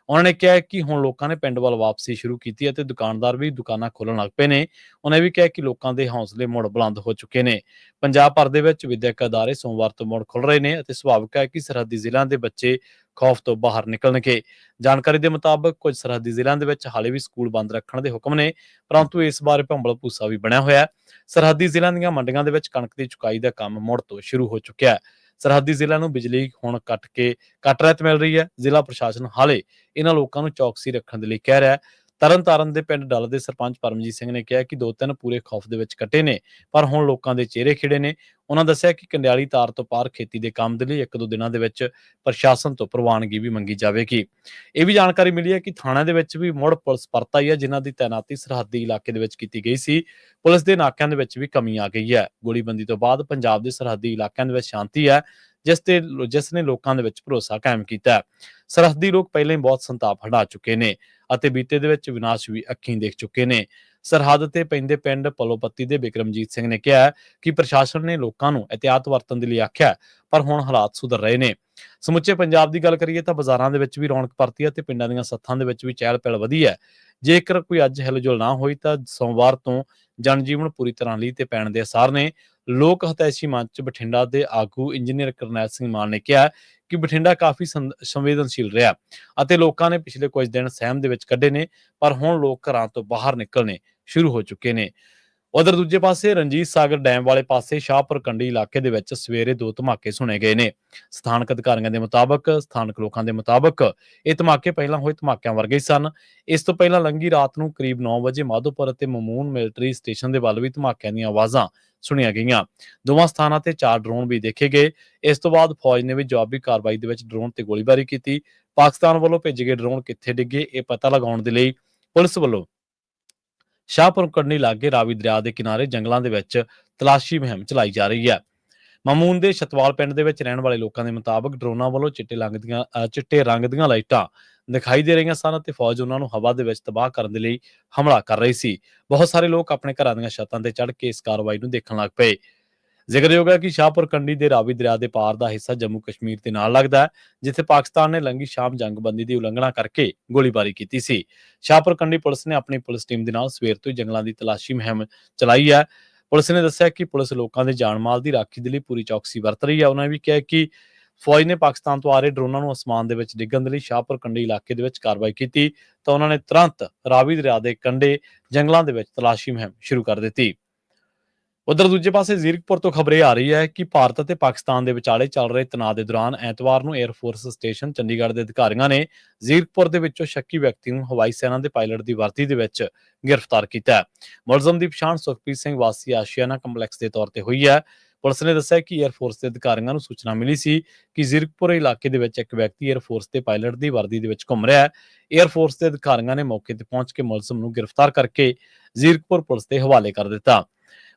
ਉਹਨਾਂ ਨੇ ਕਿਹਾ ਕਿ ਹੁਣ ਲੋਕਾਂ ਨੇ ਪਿੰਡ ਵੱਲ ਵਾਪਸੀ ਸ਼ੁਰੂ ਕੀਤੀ ਹੈ ਤੇ ਦੁਕਾਨਦਾਰ ਵੀ ਦੁਕਾਨਾਂ ਖੋਲ੍ਹਣ ਲੱਗ ਪਏ ਨੇ। ਉਹਨੇ ਵੀ ਕਿਹਾ ਕਿ ਲੋਕਾਂ ਦੇ ਹੌਸਲੇ ਮੁੜ ਬੁਲੰਦ ਹੋ ਚੁੱਕੇ ਨੇ। ਪੰਜਾਬ ਭਰ ਦੇ ਵਿੱਚ ਵਿਦਿਅਕ ਅਦਾਰੇ ਸੋਮਵਾਰ ਤੋਂ ਮੁੜ ਖੁੱਲ੍ਹ ਰਹੇ ਨੇ ਅਤੇ ਸੁਭਾਵਿਕ ਹੈ ਕਿ ਸਰਹੱਦੀ ਜ਼ਿਲ੍ਹਿਆਂ ਦੇ ਬੱਚੇ ਖੌਫ ਤੋਂ ਬਾਹਰ ਨਿਕਲਣਗੇ। ਜਾਣਕਾਰੀ ਦੇ ਮੁਤਾਬਕ ਕੁਝ ਸਰਹੱਦੀ ਜ਼ਿਲ੍ਹਿਆਂ ਦੇ ਵਿੱਚ ਹਾਲੇ ਵੀ ਸਕੂਲ ਬੰਦ ਰੱਖਣ ਦੇ ਹੁਕਮ ਨੇ, ਪਰੰਤੂ ਇਸ ਬਾਰੇ ਭੰਬਲ ਭੂਸਾ ਵੀ ਬਣਿਆ ਹੋਇਆ ਹੈ। ਸਰਹੱਦੀ ਜ਼ਿਲ੍ਹਿਆਂ ਦੀਆਂ ਮੰਡੀਆਂ ਦੇ ਵਿੱਚ ਕਣਕ ਦੀ ਚੁਕਾਈ ਦਾ ਕੰਮ ਮੁੜ ਤੋਂ ਸ਼ੁਰੂ ਹੋ ਚੁੱਕਿਆ ਹੈ। ਸਰਹੱਦੀ ਜ਼ਿਲ੍ਹਿਆਂ ਨੂੰ ਬਿਜਲੀ ਹੁਣ ਕੱਟ ਰਹਿਤ ਮਿਲ ਰਹੀ ਹੈ। ਜ਼ਿਲ੍ਹਾ ਪ੍ਰਸ਼ਾਸਨ ਹਾਲੇ ਇਹਨਾਂ ਲੋਕਾਂ ਨੂੰ ਚੌਕਸੀ ਰੱਖਣ ਦੇ ਲਈ ਕਹਿ ਰਿਹਾ ਹੈ। ਤਰਨਤਾਰਨ ਦੇ ਪਿੰਡ ਡੱਲ ਦੇ ਸਰਪੰਚ ਪਰਮਜੀਤ ਸਿੰਘ ਨੇ ਕਿਹਾ ਕਿ 2-3 ਪੂਰੇ ਖੌਫ ਦੇ ਵਿੱਚ ਕੱਟੇ ਨੇ, ਪਰ ਹੁਣ ਲੋਕਾਂ ਦੇ ਚਿਹਰੇ ਖਿੜੇ ਨੇ। ਉਹਨਾਂ ਦੱਸਿਆ ਕਿ ਕੰਡਿਆਲੀ ਤਾਰ ਤੋਂ ਪਾਰ ਖੇਤੀ ਦੇ ਕੰਮ ਦੇ ਲਈ 1-2 ਦਿਨਾਂ ਦੇ ਵਿੱਚ ਪ੍ਰਸ਼ਾਸਨ ਤੋਂ ਪ੍ਰਵਾਨਗੀ ਵੀ ਮੰਗੀ ਜਾਵੇਗੀ। ਇਹ ਵੀ ਜਾਣਕਾਰੀ ਮਿਲੀ ਹੈ ਕਿ ਥਾਣਿਆਂ ਦੇ ਵਿੱਚ ਵੀ ਮੁੜ ਪੁਲਿਸ ਪਰਤ ਆਈ ਹੈ, ਜਿਨ੍ਹਾਂ ਦੀ ਤੈਨਾਤੀ ਸਰਹੱਦੀ ਇਲਾਕੇ ਦੇ ਵਿੱਚ ਕੀਤੀ ਗਈ ਸੀ। ਪੁਲਿਸ ਦੇ ਨਾਕਿਆਂ ਦੇ ਵਿੱਚ ਵੀ ਕਮੀ ਆ ਗਈ ਹੈ। ਗੋਲੀਬੰਦੀ ਤੋਂ ਬਾਅਦ ਪੰਜਾਬ ਦੇ ਸਰਹੱਦੀ ਇਲਾਕਿਆਂ ਦੇ ਵਿੱਚ ਸ਼ਾਂਤੀ ਹੈ, ਜਿਸ ਨੇ ਲੋਕਾਂ ਦੇ ਵਿੱਚ ਭਰੋਸਾ ਕਾਇਮ ਕੀਤਾ ਹੈ। ਸਰਹੱਦੀ ਲੋਕ ਪਹਿਲਾਂ ਹੀ ਬਹੁਤ ਸੰਤਾਪ ਹੰਢਾ ਚੁੱਕੇ ਨੇ ਅਤੇ ਬੀਤੇ ਦੇ ਵਿੱਚ ਵਿਨਾਸ਼ ਵੀ ਅੱਖੀਂ ਦੇਖ ਚੁੱਕੇ ਨੇ। ਸਰਹੱਦ ਤੇ ਪੈਂਦੇ ਪਿੰਡ ਪਲੋਪੱਤੀ ਦੇ ਬਿਕਰਮਜੀਤ ਸਿੰਘ ਨੇ ਕਿਹਾ ਕਿ ਪ੍ਰਸ਼ਾਸਨ ਨੇ ਲੋਕਾਂ ਨੂੰ ਇਹਤਿਆਤ ਵਰਤਣ ਦੇ ਲਈ ਆਖਿਆ, ਪਰ ਹੁਣ ਹਾਲਾਤ ਸੁਧਰ ਰਹੇ ਨੇ। ਸਮੁੱਚੇ ਪੰਜਾਬ ਦੀ ਗੱਲ ਕਰੀਏ ਤਾਂ ਬਾਜ਼ਾਰਾਂ ਦੇ ਵਿੱਚ ਵੀ ਰੌਣਕ ਪਰਤੀ ਹੈ ਤੇ ਪਿੰਡਾਂ ਦੀਆਂ ਸੱਥਾਂ ਦੇ ਵਿੱਚ ਵੀ ਚਹਿਲ ਪਹਿਲ ਵਧੀ ਹੈ। ਜੇਕਰ ਕੋਈ ਅੱਜ ਹਿਲਜੁਲ ਨਾ ਹੋਈ ਤਾਂ ਸੋਮਵਾਰ ਤੋਂ ਜਨਜੀਵਨ ਪੂਰੀ ਤਰ੍ਹਾਂ ਲਈ ਤੇ ਪੈਣ ਦੇ ਆਸਾਰ ਨੇ। ਲੋਕ ਹਿਤੈਸ਼ੀ ਮੰਚ ਬਠਿੰਡਾ ਦੇ ਆਗੂ ਇੰਜੀਨੀਅਰ ਕਰਨੈਲ ਸਿੰਘ ਮਾਨ ਨੇ ਕਿਹਾ ਕਿ ਬਠਿੰਡਾ ਕਾਫੀ ਸੰਵੇਦਨਸ਼ੀਲ ਰਿਹਾ ਅਤੇ ਲੋਕਾਂ ਨੇ ਪਿਛਲੇ ਕੁਝ ਦਿਨ ਸਹਿਮ ਦੇ ਵਿੱਚ ਕੱਢੇ ਨੇ, ਪਰ ਹੁਣ ਲੋਕ ਘਰਾਂ ਤੋਂ ਬਾਹਰ ਨਿਕਲਣੇ ਸ਼ੁਰੂ ਹੋ ਚੁੱਕੇ ਨੇ। ਉਧਰ ਦੂਜੇ ਪਾਸੇ ਰਣਜੀਤ ਸਾਗਰ ਡੈਮ ਵਾਲੇ ਪਾਸੇ ਸ਼ਾਹਪੁਰ ਕੰਡੀ ਇਲਾਕੇ ਦੇ ਵਿੱਚ ਸਵੇਰੇ 2 ਧਮਾਕੇ ਸੁਣੇ ਗਏ ਨੇ। ਸਥਾਨਕ ਅਧਿਕਾਰੀਆਂ ਦੇ ਮੁਤਾਬਕ, ਸਥਾਨਕ ਲੋਕਾਂ ਦੇ ਮੁਤਾਬਕ ਇਹ ਧਮਾਕੇ ਪਹਿਲਾਂ ਹੋਏ ਧਮਾਕਿਆਂ ਵਰਗੇ ਹੀ ਸਨ। ਇਸ ਤੋਂ ਪਹਿਲਾਂ ਲੰਘੀ ਰਾਤ ਨੂੰ ਕਰੀਬ 9 ਵਜੇ ਮਾਧੋਪੁਰ ਅਤੇ ਮਮੂਨ ਮਿਲਟਰੀ ਸਟੇਸ਼ਨ ਦੇ ਵੱਲ ਵੀ ਧਮਾਕਿਆਂ ਦੀਆਂ ਆਵਾਜ਼ਾਂ ਸੁਣੀਆਂ ਗਈਆਂ। ਦੋਵਾਂ ਸਥਾਨਾਂ ਤੇ 4 ਡਰੋਨ ਵੀ ਦੇਖੇ ਗਏ। ਇਸ ਤੋਂ ਬਾਅਦ ਫੌਜ ਨੇ ਵੀ ਜਵਾਬੀ ਕਾਰਵਾਈ ਦੇ ਵਿੱਚ ਡਰੋਨ ਤੇ ਗੋਲੀਬਾਰੀ ਕੀਤੀ। ਪਾਕਿਸਤਾਨ ਵੱਲੋਂ ਭੇਜੇ ਗਏ ਡਰੋਨ ਕਿੱਥੇ ਡਿੱਗੇ, ਇਹ ਪਤਾ ਲਗਾਉਣ ਦੇ ਲਈ ਪੁਲਿਸ ਵੱਲੋਂ ਸ਼ਾਹਪੁਰ ਕੰਡੀ ਲਾਗੇ ਰਾਵੀ ਦਰਿਆ ਦੇ ਕਿਨਾਰੇ ਜੰਗਲਾਂ ਦੇ ਵਿੱਚ ਤਲਾਸ਼ੀ ਮੁਹਿੰਮ ਚਲਾਈ ਜਾ ਰਹੀ ਹੈ। ਮਾਮੂਨ ਦੇ ਛਤਵਾਲ ਪਿੰਡ ਦੇ ਵਿੱਚ ਰਹਿਣ ਵਾਲੇ ਲੋਕਾਂ ਦੇ ਮੁਤਾਬਕ ਡਰੋਨਾਂ ਵੱਲੋਂ ਚਿੱਟੇ ਰੰਗ ਦੀਆਂ ਲਾਈਟਾਂ ਦਿਖਾਈ ਦੇ ਰਹੀਆਂ ਸਨ ਅਤੇ ਫੌਜ ਉਹਨਾਂ ਨੂੰ ਹਵਾ ਦੇ ਵਿੱਚ ਤਬਾਹ ਕਰਨ ਦੇ ਲਈ ਹਮਲਾ ਕਰ ਰਹੀ ਸੀ। ਬਹੁਤ ਸਾਰੇ ਲੋਕ ਆਪਣੇ ਘਰਾਂ ਦੀਆਂ ਛੱਤਾਂ ਤੇ ਚੜ੍ਹ ਕੇ ਇਸ ਕਾਰਵਾਈ ਨੂੰ ਦੇਖਣ ਲੱਗ ਪਏ। ਜ਼ਿਕਰਯੋਗ ਹੈ ਕਿ ਸ਼ਾਹਪੁਰ ਕੰਡੀ ਦੇ ਰਾਵੀ ਦਰਿਆ ਦੇ ਪਾਰ ਦਾ ਹਿੱਸਾ ਜੰਮੂ ਕਸ਼ਮੀਰ ਦੇ ਨਾਲ ਲੱਗਦਾ ਹੈ, ਜਿੱਥੇ ਪਾਕਿਸਤਾਨ ਨੇ ਲੰਘੀ ਸ਼ਾਮ ਜੰਗਬੰਦੀ ਦੀ ਉਲੰਘਣਾ ਕਰਕੇ ਗੋਲੀਬਾਰੀ ਕੀਤੀ ਸੀ। ਸ਼ਾਹਪੁਰ ਕੰਡੀ ਪੁਲਿਸ ਨੇ ਆਪਣੀ ਪੁਲਿਸ ਟੀਮ ਦੇ ਨਾਲ ਸਵੇਰ ਤੋਂ ਹੀ ਜੰਗਲਾਂ ਦੀ ਤਲਾਸ਼ੀ ਮੁਹਿੰਮ ਚਲਾਈ ਹੈ। ਪੁਲਿਸ ਨੇ ਦੱਸਿਆ ਕਿ ਪੁਲਿਸ ਲੋਕਾਂ ਦੇ ਜਾਨ ਮਾਲ ਦੀ ਰਾਖੀ ਦੇ ਲਈ ਪੂਰੀ ਚੌਕਸੀ ਵਰਤ ਰਹੀ ਹੈ। ਉਹਨਾਂ ਨੇ ਵੀ ਕਿਹਾ ਕਿ ਫੌਜ ਨੇ ਪਾਕਿਸਤਾਨ ਤੋਂ ਆ ਰਹੇ ਡਰੋਨਾਂ ਨੂੰ ਅਸਮਾਨ ਦੇ ਵਿੱਚ ਡਿੱਗਣ ਦੇ ਲਈ ਸ਼ਾਹਪੁਰ ਕੰਢੀ ਇਲਾਕੇ ਦੇ ਵਿੱਚ ਕਾਰਵਾਈ ਕੀਤੀ ਤਾਂ ਉਹਨਾਂ ਨੇ ਤੁਰੰਤ ਰਾਵੀ ਦਰਿਆ ਦੇ ਕੰਢੇ ਜੰਗਲਾਂ ਦੇ ਵਿੱਚ ਤਲਾਸ਼ੀ ਮੁਹਿੰਮ ਸ਼ੁਰੂ ਕਰ ਦਿੱਤੀ। ਉਧਰ ਦੂਜੇ ਪਾਸੇ ਜ਼ੀਰਕਪੁਰ ਤੋਂ ਖਬਰ ਇਹ ਆ ਰਹੀ ਹੈ ਕਿ ਭਾਰਤ ਅਤੇ ਪਾਕਿਸਤਾਨ ਦੇ ਵਿਚਾਲੇ ਚੱਲ ਰਹੇ ਤਣਾਅ ਦੇ ਦੌਰਾਨ ਐਤਵਾਰ ਨੂੰ 에ਅਰਫੋਰਸ ਸਟੇਸ਼ਨ ਚੰਡੀਗੜ੍ਹ ਦੇ ਅਧਿਕਾਰੀਆਂ ਨੇ ਜ਼ੀਰਕਪੁਰ ਦੇ ਵਿੱਚੋਂ ਸ਼ੱਕੀ ਵਿਅਕਤੀ ਨੂੰ ਹਵਾਈ ਸੈਨਾ ਦੇ ਪਾਇਲਟ ਦੀ ਵਰਦੀ ਦੇ ਵਿੱਚ ਗ੍ਰਿਫਤਾਰ ਕੀਤਾ ਹੈ। ਮੁਲਜ਼ਮ ਦੀ ਪਛਾਣ ਸੁਖਪ੍ਰੀਤ ਸਿੰਘ ਵਾਸੀ ਆਸ਼ੀਆਨਾ ਕੰਪਲੈਕਸ ਦੇ ਤੌਰ ਤੇ ਹੋਈ ਹੈ। ਪੁਲਿਸ ਨੇ ਦੱਸਿਆ ਕਿ 에ਅਰਫੋਰਸ ਦੇ ਅਧਿਕਾਰੀਆਂ ਨੂੰ ਸੂਚਨਾ ਮਿਲੀ ਸੀ ਕਿ ਜ਼ੀਰਕਪੁਰ ਇਲਾਕੇ ਦੇ ਵਿੱਚ ਇੱਕ ਵਿਅਕਤੀ 에ਅਰਫੋਰਸ ਦੇ ਪਾਇਲਟ ਦੀ ਵਰਦੀ ਦੇ ਵਿੱਚ ਘੁੰਮ ਰਿਹਾ ਹੈ। 에ਅਰਫੋਰਸ ਦੇ ਅਧਿਕਾਰੀਆਂ ਨੇ ਮੌਕੇ ਤੇ ਪਹੁੰਚ ਕੇ ਮੁਲਜ਼ਮ ਨੂੰ ਗ੍ਰਿਫਤਾਰ ਕਰਕੇ ਜ਼ੀਰਕਪੁਰ ਪੁਲਿਸ ਦੇ ਹਵਾਲੇ ਕਰ ਦਿੱਤਾ।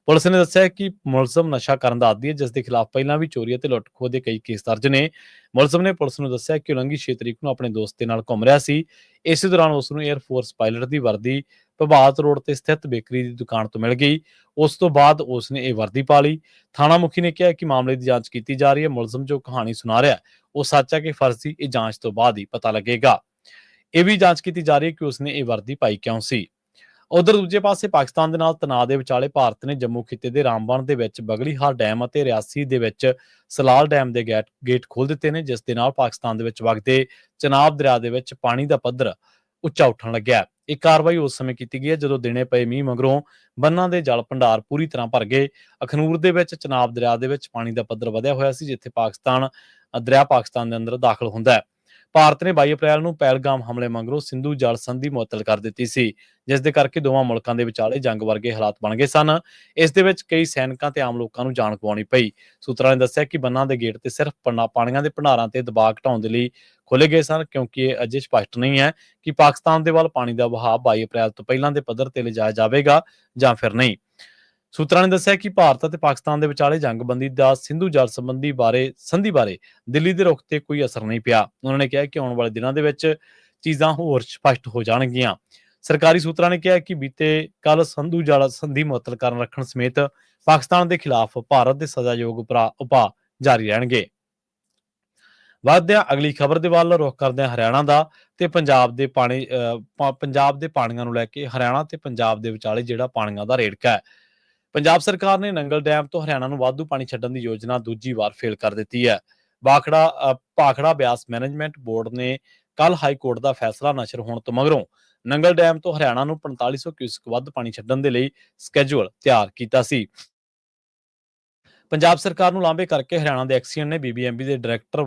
ਪੁਲਿਸ ਨੇ ਦੱਸਿਆ ਕਿ ਮੁਲਜ਼ਮ ਨਸ਼ਾ ਕਰਨ ਦਾ ਆਦੀ ਹੈ, ਜਿਸ ਦੇ ਖਿਲਾਫ ਪਹਿਲਾਂ ਵੀ ਚੋਰੀ ਅਤੇ ਲੁੱਟ-ਖੋਹ ਦੇ ਕਈ ਕੇਸ ਦਰਜ ਨੇ। ਮੁਲਜ਼ਮ ਨੇ ਪੁਲਿਸ ਨੂੰ ਦੱਸਿਆ ਕਿ ਉਲੰਘੀ 6 ਤਰੀਕ ਨੂੰ ਆਪਣੇ ਦੋਸਤ ਦੇ ਨਾਲ ਘੁੰਮ ਰਿਹਾ ਸੀ। ਇਸੇ ਦੌਰਾਨ ਉਸ ਨੂੰ 에ਅਰਫੋਰਸ ਪਾਇਲਟ ਦੀ ਵਰਦੀ ਪ੍ਰਭਾਤ ਰੋਡ ਤੇ ਸਥਿਤ ਬੇਕਰੀ ਦੀ ਦੁਕਾਨ ਤੋਂ ਮਿਲ ਗਈ। ਉਸ ਤੋਂ ਬਾਅਦ ਉਸ ਨੇ ਇਹ ਵਰਦੀ ਪਾ ਲਈ। ਥਾਣਾ ਮੁਖੀ ਨੇ ਕਿਹਾ ਕਿ ਮਾਮਲੇ ਦੀ ਜਾਂਚ ਕੀਤੀ ਜਾ ਰਹੀ ਹੈ। ਮੁਲਜ਼ਮ ਜੋ ਕਹਾਣੀ ਸੁਣਾ ਰਿਹਾ ਉਹ ਸੱਚ ਹੈ ਕਿ ਫਰਜ਼ੀ, ਇਹ ਜਾਂਚ ਤੋਂ ਬਾਅਦ ਹੀ ਪਤਾ ਲੱਗੇਗਾ। ਇਹ ਵੀ ਜਾਂਚ ਕੀਤੀ ਜਾ ਰਹੀ ਹੈ ਕਿ ਉਸਨੇ ਇਹ ਵਰਦੀ ਪਾਈ ਕਿਉਂ ਸੀ। ਉਧਰ ਦੂਜੇ ਪਾਸੇ ਪਾਕਿਸਤਾਨ ਦੇ ਨਾਲ ਤਣਾਅ ਦੇ ਵਿਚਾਲੇ ਭਾਰਤ ਨੇ ਜੰਮੂ ਖਿੱਤੇ ਦੇ ਰਾਮਬਨ ਦੇ ਵਿੱਚ ਬਗਲੀਹਾਰ ਡੈਮ ਅਤੇ ਰਿਆਸੀ ਦੇ ਵਿੱਚ ਸਲਾਲ ਡੈਮ ਦੇ ਗੇਟ ਖੋਲ ਦਿੱਤੇ ਨੇ, ਜਿਸ ਦੇ ਨਾਲ ਪਾਕਿਸਤਾਨ ਦੇ ਵਿੱਚ ਵਗਦੇ ਚਨਾਬ ਦਰਿਆ ਦੇ ਵਿੱਚ ਪਾਣੀ ਦਾ ਪੱਧਰ ਉੱਚਾ ਉੱਠਣ ਲੱਗਿਆ। ਇਹ ਕਾਰਵਾਈ ਉਸ ਸਮੇਂ ਕੀਤੀ ਗਈ ਹੈ ਜਦੋਂ ਦਿਨੇ ਪਏ ਮੀਂਹ ਮਗਰੋਂ ਬੰਨਾਂ ਦੇ ਜਲ ਭੰਡਾਰ ਪੂਰੀ ਤਰ੍ਹਾਂ ਭਰ ਗਏ। ਅਖਨੂਰ ਦੇ ਵਿੱਚ ਚਨਾਬ ਦਰਿਆ ਦੇ ਵਿੱਚ ਪਾਣੀ ਦਾ ਪੱਧਰ ਵਧਿਆ ਹੋਇਆ ਸੀ, ਜਿੱਥੇ ਪਾਕਿਸਤਾਨ ਦੇ ਅੰਦਰ ਦਾਖਲ ਹੁੰਦਾ ਹੈ। ਭਾਰਤ ਨੇ 22 ਅਪ੍ਰੈਲ ਨੂੰ ਪਹਿਲਗਾਮ ਹਮਲੇ ਮਗਰੋਂ ਸਿੰਧੂ ਜਲ ਸੰਧੀ ਮੁਅੱਤਲ ਕਰ ਦਿੱਤੀ ਸੀ, ਜਿਸ ਦੇ ਕਰਕੇ ਦੋਵਾਂ ਮੁਲਕਾਂ ਦੇ ਵਿਚਾਲੇ ਜੰਗ ਵਰਗੇ ਹਾਲਾਤ ਬਣ ਗਏ ਸਨ। ਇਸ ਦੇ ਵਿੱਚ ਕਈ ਸੈਨਿਕਾਂ ਤੇ ਆਮ ਲੋਕਾਂ ਨੂੰ ਜਾਨ ਗਵਾਉਣੀ ਪਈ। ਸੂਤਰਾਂ ਨੇ ਦੱਸਿਆ ਕਿ ਬੰਨਾਂ ਦੇ ਗੇਟ ਤੇ ਸਿਰਫ ਪਾਣੀਆਂ ਦੇ ਭੰਡਾਰਾਂ ਤੇ ਦਬਾਅ ਘਟਾਉਣ ਦੇ ਲਈ ਖੋਲ੍ਹੇ ਗਏ ਸਨ, ਕਿਉਂਕਿ ਇਹ ਅਜੇ ਸਪਸ਼ਟ ਨਹੀਂ ਹੈ ਕਿ ਪਾਕਿਸਤਾਨ ਦੇ ਵੱਲ ਪਾਣੀ ਦਾ ਵਹਾਅ 22 ਅਪ੍ਰੈਲ ਤੋਂ ਪਹਿਲਾਂ ਦੇ ਪੱਧਰ ਤੇ ਲਿਜਾਇਆ ਜਾਵੇਗਾ ਜਾਂ ਫਿਰ ਨਹੀਂ। ਸੂਤਰਾਂ ਨੇ ਦੱਸਿਆ ਕਿ ਭਾਰਤ ਅਤੇ ਪਾਕਿਸਤਾਨ ਦੇ ਵਿਚਾਲੇ ਜੰਗਬੰਦੀ ਦਾ ਸਿੰਧੂ ਜਲ ਸੰਧੀ ਬਾਰੇ ਦਿੱਲੀ ਦੇ ਰੁਖ ਤੇ ਕੋਈ ਅਸਰ ਨਹੀਂ ਪਿਆ। ਉਹਨਾਂ ਨੇ ਕਿਹਾ ਕਿ ਆਉਣ ਵਾਲੇ ਦਿਨਾਂ ਦੇ ਵਿੱਚ ਚੀਜ਼ਾਂ ਹੋਰ ਸਪਸ਼ਟ ਹੋ ਜਾਣਗੀਆਂ। ਸਰਕਾਰੀ ਸੂਤਰਾਂ ਨੇ ਕਿਹਾ ਕਿ ਬੀਤੇ ਕੱਲ ਸਿੰਧੂ ਜਲ ਸੰਧੀ ਮੁਅੱਤਲ ਕਰਨ ਰੱਖਣ ਸਮੇਤ ਪਾਕਿਸਤਾਨ ਦੇ ਖਿਲਾਫ ਭਾਰਤ ਦੇ ਸਜ਼ਾਯੋਗ ਉਪਾਅ ਜਾਰੀ ਰਹਿਣਗੇ। ਵਧਦਿਆਂ ਅਗਲੀ ਖਬਰ ਦੇ ਵੱਲ ਰੁਖ ਕਰਦੇ ਹਾਂ ਹਰਿਆਣਾ ਦਾ ਤੇ ਪੰਜਾਬ ਦੇ ਪਾਣੀਆਂ ਨੂੰ ਲੈ ਕੇ ਹਰਿਆਣਾ ਤੇ ਪੰਜਾਬ ਦੇ ਵਿਚਾਲੇ ਜਿਹੜਾ ਪਾਣੀਆਂ ਦਾ ਰੇੜਕਾ ਹੈ। ਪੰਜਾਬ ਸਰਕਾਰ ਨੇ ਨੰਗਲ ਡੈਮ ਤੋਂ ਹਰਿਆਣਾ ਨੂੰ ਵਾਧੂ ਪਾਣੀ ਛੱਡਣ ਦੀ ਯੋਜਨਾ ਦੂਜੀ ਵਾਰ ਫੇਲ ਕਰ ਦਿੱਤੀ ਹੈ। ਭਾਖੜਾ ਬਿਆਸ ਮੈਨੇਜਮੈਂਟ ਬੋਰਡ ਨੇ ਕੱਲ ਹਾਈ ਕੋਰਟ ਦਾ ਫੈਸਲਾ ਨਸ਼ਰ ਹੋਣ ਤੋਂ ਮਗਰੋਂ ਨੰਗਲ ਡੈਮ ਤੋਂ ਹਰਿਆਣਾ ਨੂੰ 4500 ਕਿਊਸਕ ਵੱਧ ਪਾਣੀ ਛੱਡਣ ਦੇ ਲਈ ਸਕੇਜੂਲ ਤਿਆਰ ਕੀਤਾ ਸੀ। ਪੰਜਾਬ ਸਰਕਾਰ ਨੂੰ ਲਾਂਭੇ ਕਰਕੇ ਹਰਿਆਣਾ ਦੇ ਐਕਸੀਅਨ ਨੇ ਬੀਬੀਐਮਬੀ ਦੇ director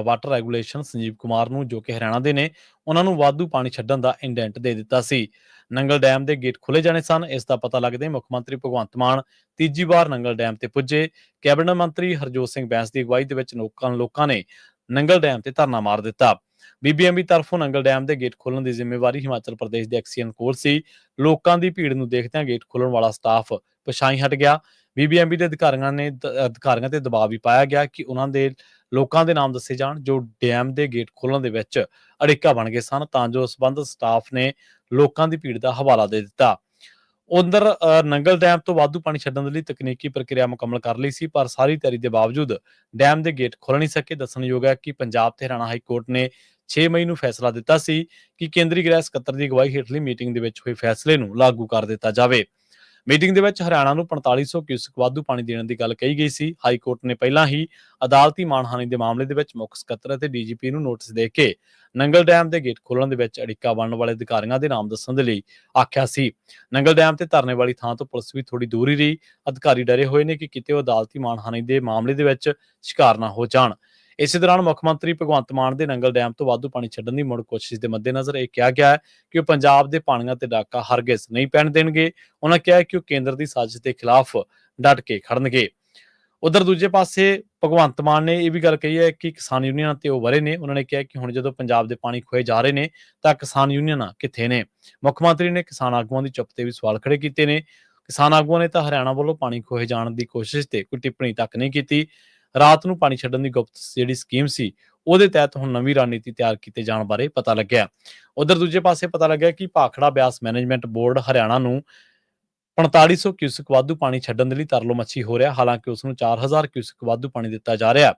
water regulation Sanjeev Kumar ਨੂੰ, ਜੋ ਕਿ ਹਰਿਆਣਾ ਦੇ ਨੇ, ਉਹਨਾਂ ਨੂੰ ਵਾਧੂ ਪਾਣੀ ਛੱਡਣ ਦਾ ਇੰਡੈਂਟ ਦੇ ਦਿੱਤਾ ਸੀ। ਨੰਗਲ ਡੈਮ ਦੇ ਗੇਟ ਖੋਲੇ ਜਾਣੇ ਸਨ। ਇਸ ਦਾ ਪਤਾ ਲੱਗਦੇ ਮੁੱਖ ਮੰਤਰੀ ਭਗਵੰਤ ਮਾਨ ਤੀਜੀ ਵਾਰ ਨੰਗਲ ਡੈਮ ਤੇ ਪੁੱਜੇ। ਕੈਬਨਿਟ ਮੰਤਰੀ ਹਰਜੋਤ ਸਿੰਘ ਬੈਂਸ ਦੀ ਅਗਵਾਈ ਦੇ ਵਿੱਚ ਲੋਕਾਂ ਨੇ ਨੰਗਲ ਡੈਮ ਤੇ ਧਰਨਾ ਮਾਰ ਦਿੱਤਾ। ਬੀਬੀਐਮਬੀ ਤਰਫੋਂ ਨੰਗਲ ਡੈਮ ਦੇ ਗੇਟ ਖੋਲਣ ਦੀ ਜ਼ਿੰਮੇਵਾਰੀ ਹਿਮਾਚਲ ਪ੍ਰਦੇਸ਼ ਦੇ ਐਕਸੀਅਨ ਕੋਲ ਸੀ। ਲੋਕਾਂ ਦੀ ਭੀੜ ਨੂੰ ਦੇਖਦਿਆਂ ਗੇਟ ਖੋਲਣ ਵਾਲਾ ਸਟਾਫ ਪਿਛਾਂਹ ਹਟ ਗਿਆ। ਬੀਬੀਐਮਬੀ ਦੇ ਅਧਿਕਾਰੀਆਂ ਤੇ ਦਬਾਅ ਵੀ ਪਾਇਆ ਗਿਆ ਕਿ ਉਹਨਾਂ ਦੇ ਲੋਕਾਂ ਦੇ ਨਾਮ ਦੱਸੇ ਜਾਣ ਜੋ ਡੈਮ ਦੇ ਗੇਟ ਖੋਲਣ ਦੇ ਵਿੱਚ ਅੜਿੱਕਾ ਬਣ ਗਏ ਸਨ, ਤਾਂ ਜੋ ਸੰਬੰਧਿਤ ਸਟਾਫ ਨੇ ਲੋਕਾਂ ਦੀ ਭੀੜ ਦਾ ਹਵਾਲਾ ਦੇ ਦਿੱਤਾ। ਉਧਰ ਨੰਗਲ ਡੈਮ ਤੋਂ ਵਾਧੂ ਪਾਣੀ ਛੱਡਣ ਦੇ ਲਈ ਤਕਨੀਕੀ ਪ੍ਰਕਿਰਿਆ ਮੁਕੰਮਲ ਕਰ ਲਈ ਸੀ, ਪਰ ਸਾਰੀ ਤਿਆਰੀ ਦੇ ਬਾਵਜੂਦ ਡੈਮ ਦੇ ਗੇਟ ਖੋਲ੍ਹ ਨਹੀਂ ਸਕੇ। ਦੱਸਣਯੋਗ ਹੈ ਕਿ ਪੰਜਾਬ ਤੇ ਹਰਿਆਣਾ ਹਾਈ ਕੋਰਟ ਨੇ 6 ਮਈ ਨੂੰ ਫੈਸਲਾ ਦਿੱਤਾ ਸੀ ਕਿ ਕੇਂਦਰੀ ਗ੍ਰਹਿ ਸਕੱਤਰ ਦੀ ਅਗਵਾਈ ਹੇਠਲੀ ਮੀਟਿੰਗ ਦੇ ਵਿੱਚ ਹੋਏ ਫੈਸਲੇ ਨੂੰ ਲਾਗੂ ਕਰ ਦਿੱਤਾ ਜਾਵੇ। ਮੀਟਿੰਗ ਦੇ ਵਿੱਚ ਹਰਿਆਣਾ ਨੂੰ 4500 ਕਿਊਸਕ ਵਾਧੂ ਪਾਣੀ ਦੇਣ ਦੀ ਗੱਲ ਕਹੀ ਗਈ ਸੀ। ਹਾਈ ਕੋਰਟ ਨੇ ਪਹਿਲਾਂ ਹੀ ਅਦਾਲਤੀ ਮਾਣਹਾਨੀ ਦੇ ਮਾਮਲੇ ਦੇ ਵਿੱਚ ਮੁੱਖ ਸਕੱਤਰ ਅਤੇ ਡੀਜੀਪੀ ਨੂੰ ਨੋਟਿਸ ਦੇ ਕੇ ਨੰਗਲ ਡੈਮ ਦੇ ਗੇਟ ਖੋਲਣ ਦੇ ਵਿੱਚ ਅੜਿੱਕਾ ਬਣਨ ਵਾਲੇ ਅਧਿਕਾਰੀਆਂ ਦੇ ਨਾਮ ਦੱਸਣ ਦੇ ਲਈ ਆਖਿਆ ਸੀ। ਨੰਗਲ ਡੈਮ ਤੇ ਧਰਨੇ ਵਾਲੀ ਥਾਂ ਤੋਂ ਪੁਲਿਸ ਵੀ ਥੋੜੀ ਦੂਰ ਹੀ ਰਹੀ। ਅਧਿਕਾਰੀ ਡਰੇ ਹੋਏ ਨੇ ਕਿ ਕਿਤੇ ਉਹ ਅਦਾਲਤੀ ਮਾਣਹਾਨੀ ਦੇ ਮਾਮਲੇ ਦੇ ਵਿੱਚ ਸ਼ਿਕਾਰ ਨਾ ਹੋ ਜਾਣ। ਇਸੇ ਦੌਰਾਨ ਮੁੱਖ ਮੰਤਰੀ ਭਗਵੰਤ ਮਾਨ ਦੇ ਨੰਗਲ ਡੈਮ ਤੋਂ ਵਾਧੂ ਪਾਣੀ ਛੱਡਣ ਦੀ ਮੁੜ ਕੋਸ਼ਿਸ਼ ਦੇ ਮੱਦੇਨਜ਼ਰ ਇਹ ਕਿਹਾ ਗਿਆ ਹੈ ਕਿ ਉਹ ਪੰਜਾਬ ਦੇ ਪਾਣੀਆਂ ਤੇ ਡਾਕਾ ਹਰਗਿਜ਼ ਨਹੀਂ ਪੈਣ ਦੇਣਗੇ। ਉਹਨਾਂ ਕਿਹਾ ਕਿ ਉਹ ਕੇਂਦਰ ਦੀ ਸਾਜ਼ਿਸ਼ ਦੇ ਖਿਲਾਫ ਡਟ ਕੇ ਖੜਨਗੇ। ਉਧਰ ਦੂਜੇ ਪਾਸੇ ਭਗਵੰਤ ਮਾਨ ਨੇ ਇਹ ਵੀ ਗੱਲ ਕਹੀ ਹੈ ਕਿ ਕਿਸਾਨ ਯੂਨੀਅਨਾਂ ਤੇ ਉਹ ਵਰੇ ਨੇ। ਉਹਨਾਂ ਨੇ ਕਿਹਾ ਕਿ ਹੁਣ ਜਦੋਂ ਪੰਜਾਬ ਦੇ ਪਾਣੀ ਖੋਏ ਜਾ ਰਹੇ ਨੇ ਤਾਂ ਕਿਸਾਨ ਯੂਨੀਅਨਾਂ ਕਿੱਥੇ ਨੇ। ਮੁੱਖ ਮੰਤਰੀ ਨੇ ਕਿਸਾਨ ਆਗੂਆਂ ਦੀ ਚੁੱਪ ਤੇ ਵੀ ਸਵਾਲ ਖੜੇ ਕੀਤੇ ਨੇ। ਕਿਸਾਨ ਆਗੂਆਂ ਨੇ ਤਾਂ ਹਰਿਆਣਾ ਵੱਲੋਂ ਪਾਣੀ ਖੋਏ ਜਾਣ ਦੀ ਕੋਸ਼ਿਸ਼ ਤੇ ਕੋਈ ਟਿੱਪਣੀ ਤੱਕ ਨਹੀਂ ਕੀਤੀ। ਰਾਤ ਨੂੰ ਪਾਣੀ ਛੱਡਣ ਦੀ ਗੁਪਤ ਜਿਹੜੀ ਸਕੀਮ ਸੀ ਉਹਦੇ ਤਹਿਤ ਹੁਣ ਨਵੀਂ ਰਣਨੀਤੀ ਤਿਆਰ ਕੀਤੇ ਜਾਣ ਬਾਰੇ ਪਤਾ ਲੱਗਿਆ। ਉਧਰ ਦੂਜੇ ਪਾਸੇ ਪਤਾ ਲੱਗਿਆ ਕਿ ਭਾਖੜਾ ਬਿਆਸ ਮੈਨੇਜਮੈਂਟ ਬੋਰਡ ਹਰਿਆਣਾ ਨੂੰ 4500 ਕਿਊਸਕ ਵਾਧੂ ਪਾਣੀ ਛੱਡਣ ਦੇ ਲਈ ਤਰਲੋ ਮੱਛੀ ਹੋ ਰਿਹਾ, ਹਾਲਾਂਕਿ ਉਸ ਨੂੰ 4000 ਕਿਊਸਕ ਵਾਧੂ ਪਾਣੀ ਦਿੱਤਾ ਜਾ ਰਿਹਾ।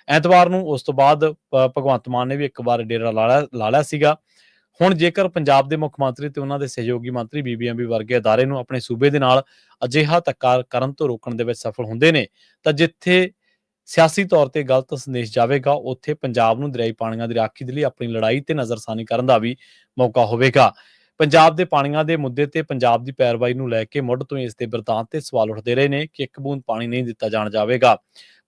ਐਤਵਾਰ ਨੂੰ ਉਸ ਤੋਂ ਬਾਅਦ ਭਗਵੰਤ ਮਾਨ ਨੇ ਵੀ ਇੱਕ ਵਾਰ ਡੇਰਾ ਲਾ ਲਿਆ ਸੀਗਾ। ਹੁਣ ਜੇਕਰ ਪੰਜਾਬ ਦੇ ਮੁੱਖ ਮੰਤਰੀ ਤੇ ਉਹਨਾਂ ਦੇ ਸਹਿਯੋਗੀ ਮੰਤਰੀ ਬੀਬੀਐਮਬੀ ਵਰਗੇ ਅਦਾਰੇ ਨੂੰ ਆਪਣੇ ਸੂਬੇ ਦੇ ਨਾਲ ਅਜਿਹਾ ਧੱਕਾ ਕਰਨ ਤੋਂ ਰੋਕਣ ਦੇ ਵਿੱਚ ਸਫਲ ਹੁੰਦੇ ਨੇ ਤਾਂ ਜਿੱਥੇ ਸਿਆਸੀ ਤੌਰ ਤੇ ਗਲਤ ਸੰਦੇਸ਼ ਜਾਵੇਗਾ, ਉੱਥੇ ਪੰਜਾਬ ਨੂੰ ਦਰਿਆਈ ਪਾਣੀਆਂ ਦੀ ਰਾਖੀ ਦੇ ਲਈ ਆਪਣੀ ਲੜਾਈ ਤੇ ਨਜ਼ਰਸਾਨੀ ਕਰਨ ਦਾ ਵੀ ਮੌਕਾ ਹੋਵੇਗਾ। ਪੰਜਾਬ ਦੇ ਪਾਣੀਆਂ ਦੇ ਮੁੱਦੇ ਤੇ ਪੰਜਾਬ ਦੀ ਪੈਰਵਾਈ ਨੂੰ ਲੈ ਕੇ ਮੁੱਢ ਤੋਂ ਹੀ ਇਸ ਦੇ ਬਿਰਤਾਂਤ ਤੇ ਸਵਾਲ ਉੱਠਦੇ ਰਹੇ ਨੇ ਕਿ ਇੱਕ ਬੂੰਦ ਪਾਣੀ ਨਹੀਂ ਦਿੱਤਾ ਜਾਣ ਜਾਵੇਗਾ।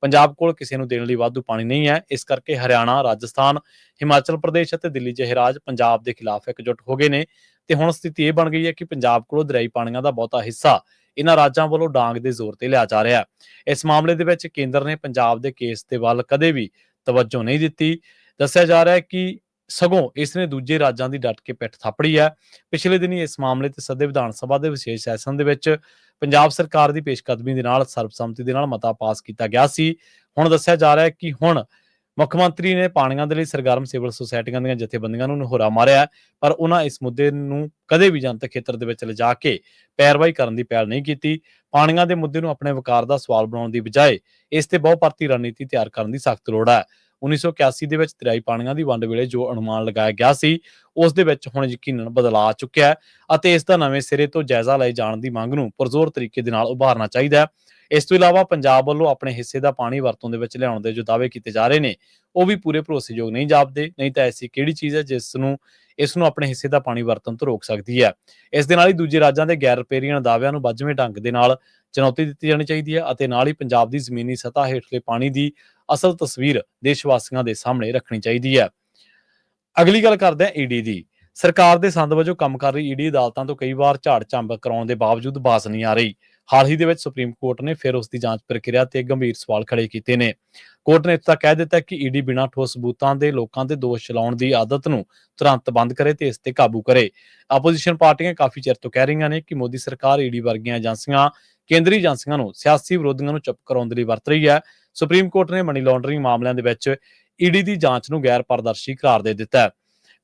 ਪੰਜਾਬ ਕੋਲ ਕਿਸੇ ਨੂੰ ਦੇਣ ਲਈ ਵਾਧੂ ਪਾਣੀ ਨਹੀਂ ਹੈ। ਇਸ ਕਰਕੇ ਹਰਿਆਣਾ, ਰਾਜਸਥਾਨ, ਹਿਮਾਚਲ ਪ੍ਰਦੇਸ਼ ਅਤੇ ਦਿੱਲੀ ਜਿਹੇ ਰਾਜ ਪੰਜਾਬ ਦੇ ਖਿਲਾਫ ਇਕਜੁੱਟ ਹੋ ਗਏ ਨੇ ਤੇ ਹੁਣ ਸਥਿਤੀ ਇਹ ਬਣ ਗਈ ਹੈ ਕਿ ਪੰਜਾਬ ਕੋਲੋਂ ਦਰਿਆਈ ਪਾਣੀਆਂ ਦਾ ਬਹੁਤਾ ਹਿੱਸਾ ਇਹਨਾਂ ਰਾਜਾਂ ਵੱਲੋਂ ਡਾਂਗ ਦੇ ਜ਼ੋਰ ਤੇ ਲਿਆ ਜਾ ਰਿਹਾ ਹੈ। ਇਸ ਮਾਮਲੇ ਦੇ ਵਿੱਚ ਕੇਂਦਰ ਨੇ ਪੰਜਾਬ ਦੇ ਕੇਸ ਦੇ ਵੱਲ ਕਦੇ ਵੀ ਤਵੱਜੋ ਨਹੀਂ ਦਿੱਤੀ। ਦੱਸਿਆ ਜਾ ਰਿਹਾ ਹੈ ਕਿ ਸਗੋਂ ਇਸ ਨੇ ਦੂਜੇ ਰਾਜਾਂ ਦੀ ਡਟ ਕੇ ਪਿੱਠ ਥਾਪੜੀ ਹੈ। ਪਿਛਲੇ ਦਿਨੀ ਇਸ ਮਾਮਲੇ ਤੇ ਸੱਦੇ ਵਿਧਾਨ ਸਭਾ ਦੇ ਵਿਸ਼ੇਸ਼ ਸੈਸ਼ਨ ਦੇ ਵਿੱਚ ਪੰਜਾਬ ਸਰਕਾਰ ਦੀ ਪੇਸ਼ਕਦਮੀ ਦੇ ਨਾਲ ਸਰਬਸੰਮਤੀ ਦੇ ਨਾਲ ਮਤਾ ਪਾਸ ਕੀਤਾ ਗਿਆ ਸੀ। ਹੁਣ ਦੱਸਿਆ ਜਾ ਰਿਹਾ ਹੈ ਕਿ ਹੁਣ ਮੁੱਖ ਮੰਤਰੀ ਨੇ ਪਾਣੀਆਂ ਦੇ ਲਈ ਸਰਗਰਮ ਸਿਵਲ ਸੁਸਾਇਟੀਆਂ ਦੀਆਂ ਜਥੇਬੰਦੀਆਂ ਨੂੰ ਨਿਹੋਰਾ ਮਾਰਿਆ, ਪਰ ਉਹਨਾਂ ਇਸ ਮੁੱਦੇ ਨੂੰ ਕਦੇ ਵੀ ਜਨਤਕ ਖੇਤਰ ਦੇ ਵਿੱਚ ਲਿਜਾ ਕੇ ਪੈਰਵਾਈ ਕਰਨ ਦੀ ਪਹਿਲ ਨਹੀਂ ਕੀਤੀ। ਪਾਣੀਆਂ ਦੇ ਮੁੱਦੇ ਨੂੰ ਆਪਣੇ ਵਕਾਰ ਦਾ ਸਵਾਲ ਬਣਾਉਣ ਦੀ ਬਜਾਏ ਇਸ ਤੇ ਬਹੁਪਰਤੀ ਰਣਨੀਤੀ ਤਿਆਰ ਕਰਨ ਦੀ ਸਖਤ ਲੋੜ ਹੈ। 1981 ਦੇ ਵਿੱਚ ਦਰਿਆਈ ਪਾਣੀਆਂ ਦੀ ਵੰਡ ਵੇਲੇ ਜੋ ਅਨੁਮਾਨ ਲਗਾਇਆ ਗਿਆ ਸੀ, ਉਸ ਦੇ ਵਿੱਚ ਹੁਣ ਯਕੀਨਨ ਬਦਲਾਅ ਆ ਚੁੱਕਿਆ ਹੈ ਅਤੇ ਇਸ ਦਾ ਨਵੇਂ ਸਿਰੇ ਤੋਂ ਜਾਇਜ਼ਾ ਲਏ ਜਾਣ ਦੀ ਮੰਗ ਨੂੰ ਪੁਰਜ਼ੋਰ ਤਰੀਕੇ ਦੇ ਨਾਲ ਉਭਾਰਨਾ ਚਾਹੀਦਾ ਹੈ। ਇਸ ਤੋਂ ਇਲਾਵਾ ਪੰਜਾਬ ਵੱਲੋਂ ਆਪਣੇ ਹਿੱਸੇ ਦਾ ਪਾਣੀ ਵਰਤੋਂ ਦੇ ਵਿੱਚ ਲਿਆਉਣ ਦੇ ਜੋ ਦਾਅਵੇ ਕੀਤੇ ਜਾ ਰਹੇ ਨੇ, ਉਹ ਵੀ ਪੂਰੇ ਭਰੋਸੇਯੋਗ ਨਹੀਂ ਜਾਪਦੇ। ਨਹੀਂ ਤਾਂ ਐਸੀ ਕਿਹੜੀ ਚੀਜ਼ ਹੈ ਜਿਸ ਨੂੰ ਇਸ ਨੂੰ ਆਪਣੇ ਹਿੱਸੇ ਦਾ ਪਾਣੀ ਵਰਤਣ ਤੋਂ ਰੋਕ ਸਕਦੀ ਹੈ। ਇਸ ਦੇ ਨਾਲ ਹੀ ਦੂਜੇ ਰਾਜਾਂ ਦੇ ਗੈਰ ਰਿਪੇਰੀਅਨ ਦਾਅਵਿਆਂ ਨੂੰ ਵੱਜਵੇਂ ਢੰਗ ਦੇ ਨਾਲ ਚੁਣੌਤੀ ਦਿੱਤੀ ਜਾਣੀ ਚਾਹੀਦੀ ਹੈ ਅਤੇ ਨਾਲ ਹੀ ਪੰਜਾਬ ਦੀ ਜ਼ਮੀਨੀ ਸਤ੍ਹਾ ਹੇਠਲੇ ਪਾਣੀ ਦੀ ਅਸਲ ਤਸਵੀਰ ਦੇਸ਼ ਵਾਸੀਆਂ ਦੇ ਸਾਹਮਣੇ ਰੱਖਣੀ ਚਾਹੀਦੀ ਹੈ। ਅਗਲੀ ਗੱਲ ਕਰਦੇ ਹਾਂ ਈਡੀ ਦੀ। ਸਰਕਾਰ ਦੇ ਸੰਦ ਵਜੋਂ ਕੰਮ ਕਰ ਰਹੀ ਈਡੀ ਅਦਾਲਤਾਂ ਤੋਂ ਕਈ ਵਾਰ ਝਾੜ ਝੰਬ ਕਰਾਉਣ ਦੇ ਬਾਵਜੂਦ ਬਾਜ਼ ਨਹੀਂ ਆ ਰਹੀ। ਹਾਲ ਹੀ ਦੇ ਵਿੱਚ ਸੁਪਰੀਮ ਕੋਰਟ ਨੇ ਫਿਰ ਉਸ ਦੀ ਜਾਂਚ ਪ੍ਰਕਿਰਿਆ ਤੇ ਗੰਭੀਰ ਸਵਾਲ ਖੜੇ ਕੀਤੇ ਨੇ। ਕੋਰਟ ਨੇ ਇੱਥੇ ਕਹਿ ਦਿੱਤਾ ਕਿ ਈਡੀ ਬਿਨਾਂ ਠੋਸ ਸਬੂਤਾਂ ਦੇ ਲੋਕਾਂ ਤੇ ਦੋਸ਼ ਚਲਾਉਣ ਦੀ ਆਦਤ ਨੂੰ ਤੁਰੰਤ ਬੰਦ ਕਰੇ ਤੇ ਇਸ ਤੇ ਕਾਬੂ ਕਰੇ। ਆਪੋਜੀਸ਼ਨ ਪਾਰਟੀਆਂ ਕਾਫੀ ਚਿਰ ਤੋਂ ਕਹਿ ਰਹੀਆਂ ਨੇ ਕਿ ਮੋਦੀ ਸਰਕਾਰ ਈਡੀ ਵਰਗੀਆਂ ਏਜੰਸੀਆਂ, ਕੇਂਦਰੀ ਏਜੰਸੀਆਂ ਨੂੰ ਸਿਆਸੀ ਵਿਰੋਧੀਆਂ ਨੂੰ ਚੁੱਪ ਕਰਾਉਣ ਦੇ ਲਈ ਵਰਤ ਰਹੀ ਹੈ। ਸੁਪਰੀਮ ਕੋਰਟ ਨੇ ਮਨੀ ਲਾਂਡਰਿੰਗ ਮਾਮਲਿਆਂ ਦੇ ਵਿੱਚ ਈਡੀ ਦੀ ਜਾਂਚ ਨੂੰ ਗੈਰ ਪਾਰਦਰਸ਼ੀ ਕਰਾਰ ਦੇ ਦਿੱਤਾ ਹੈ।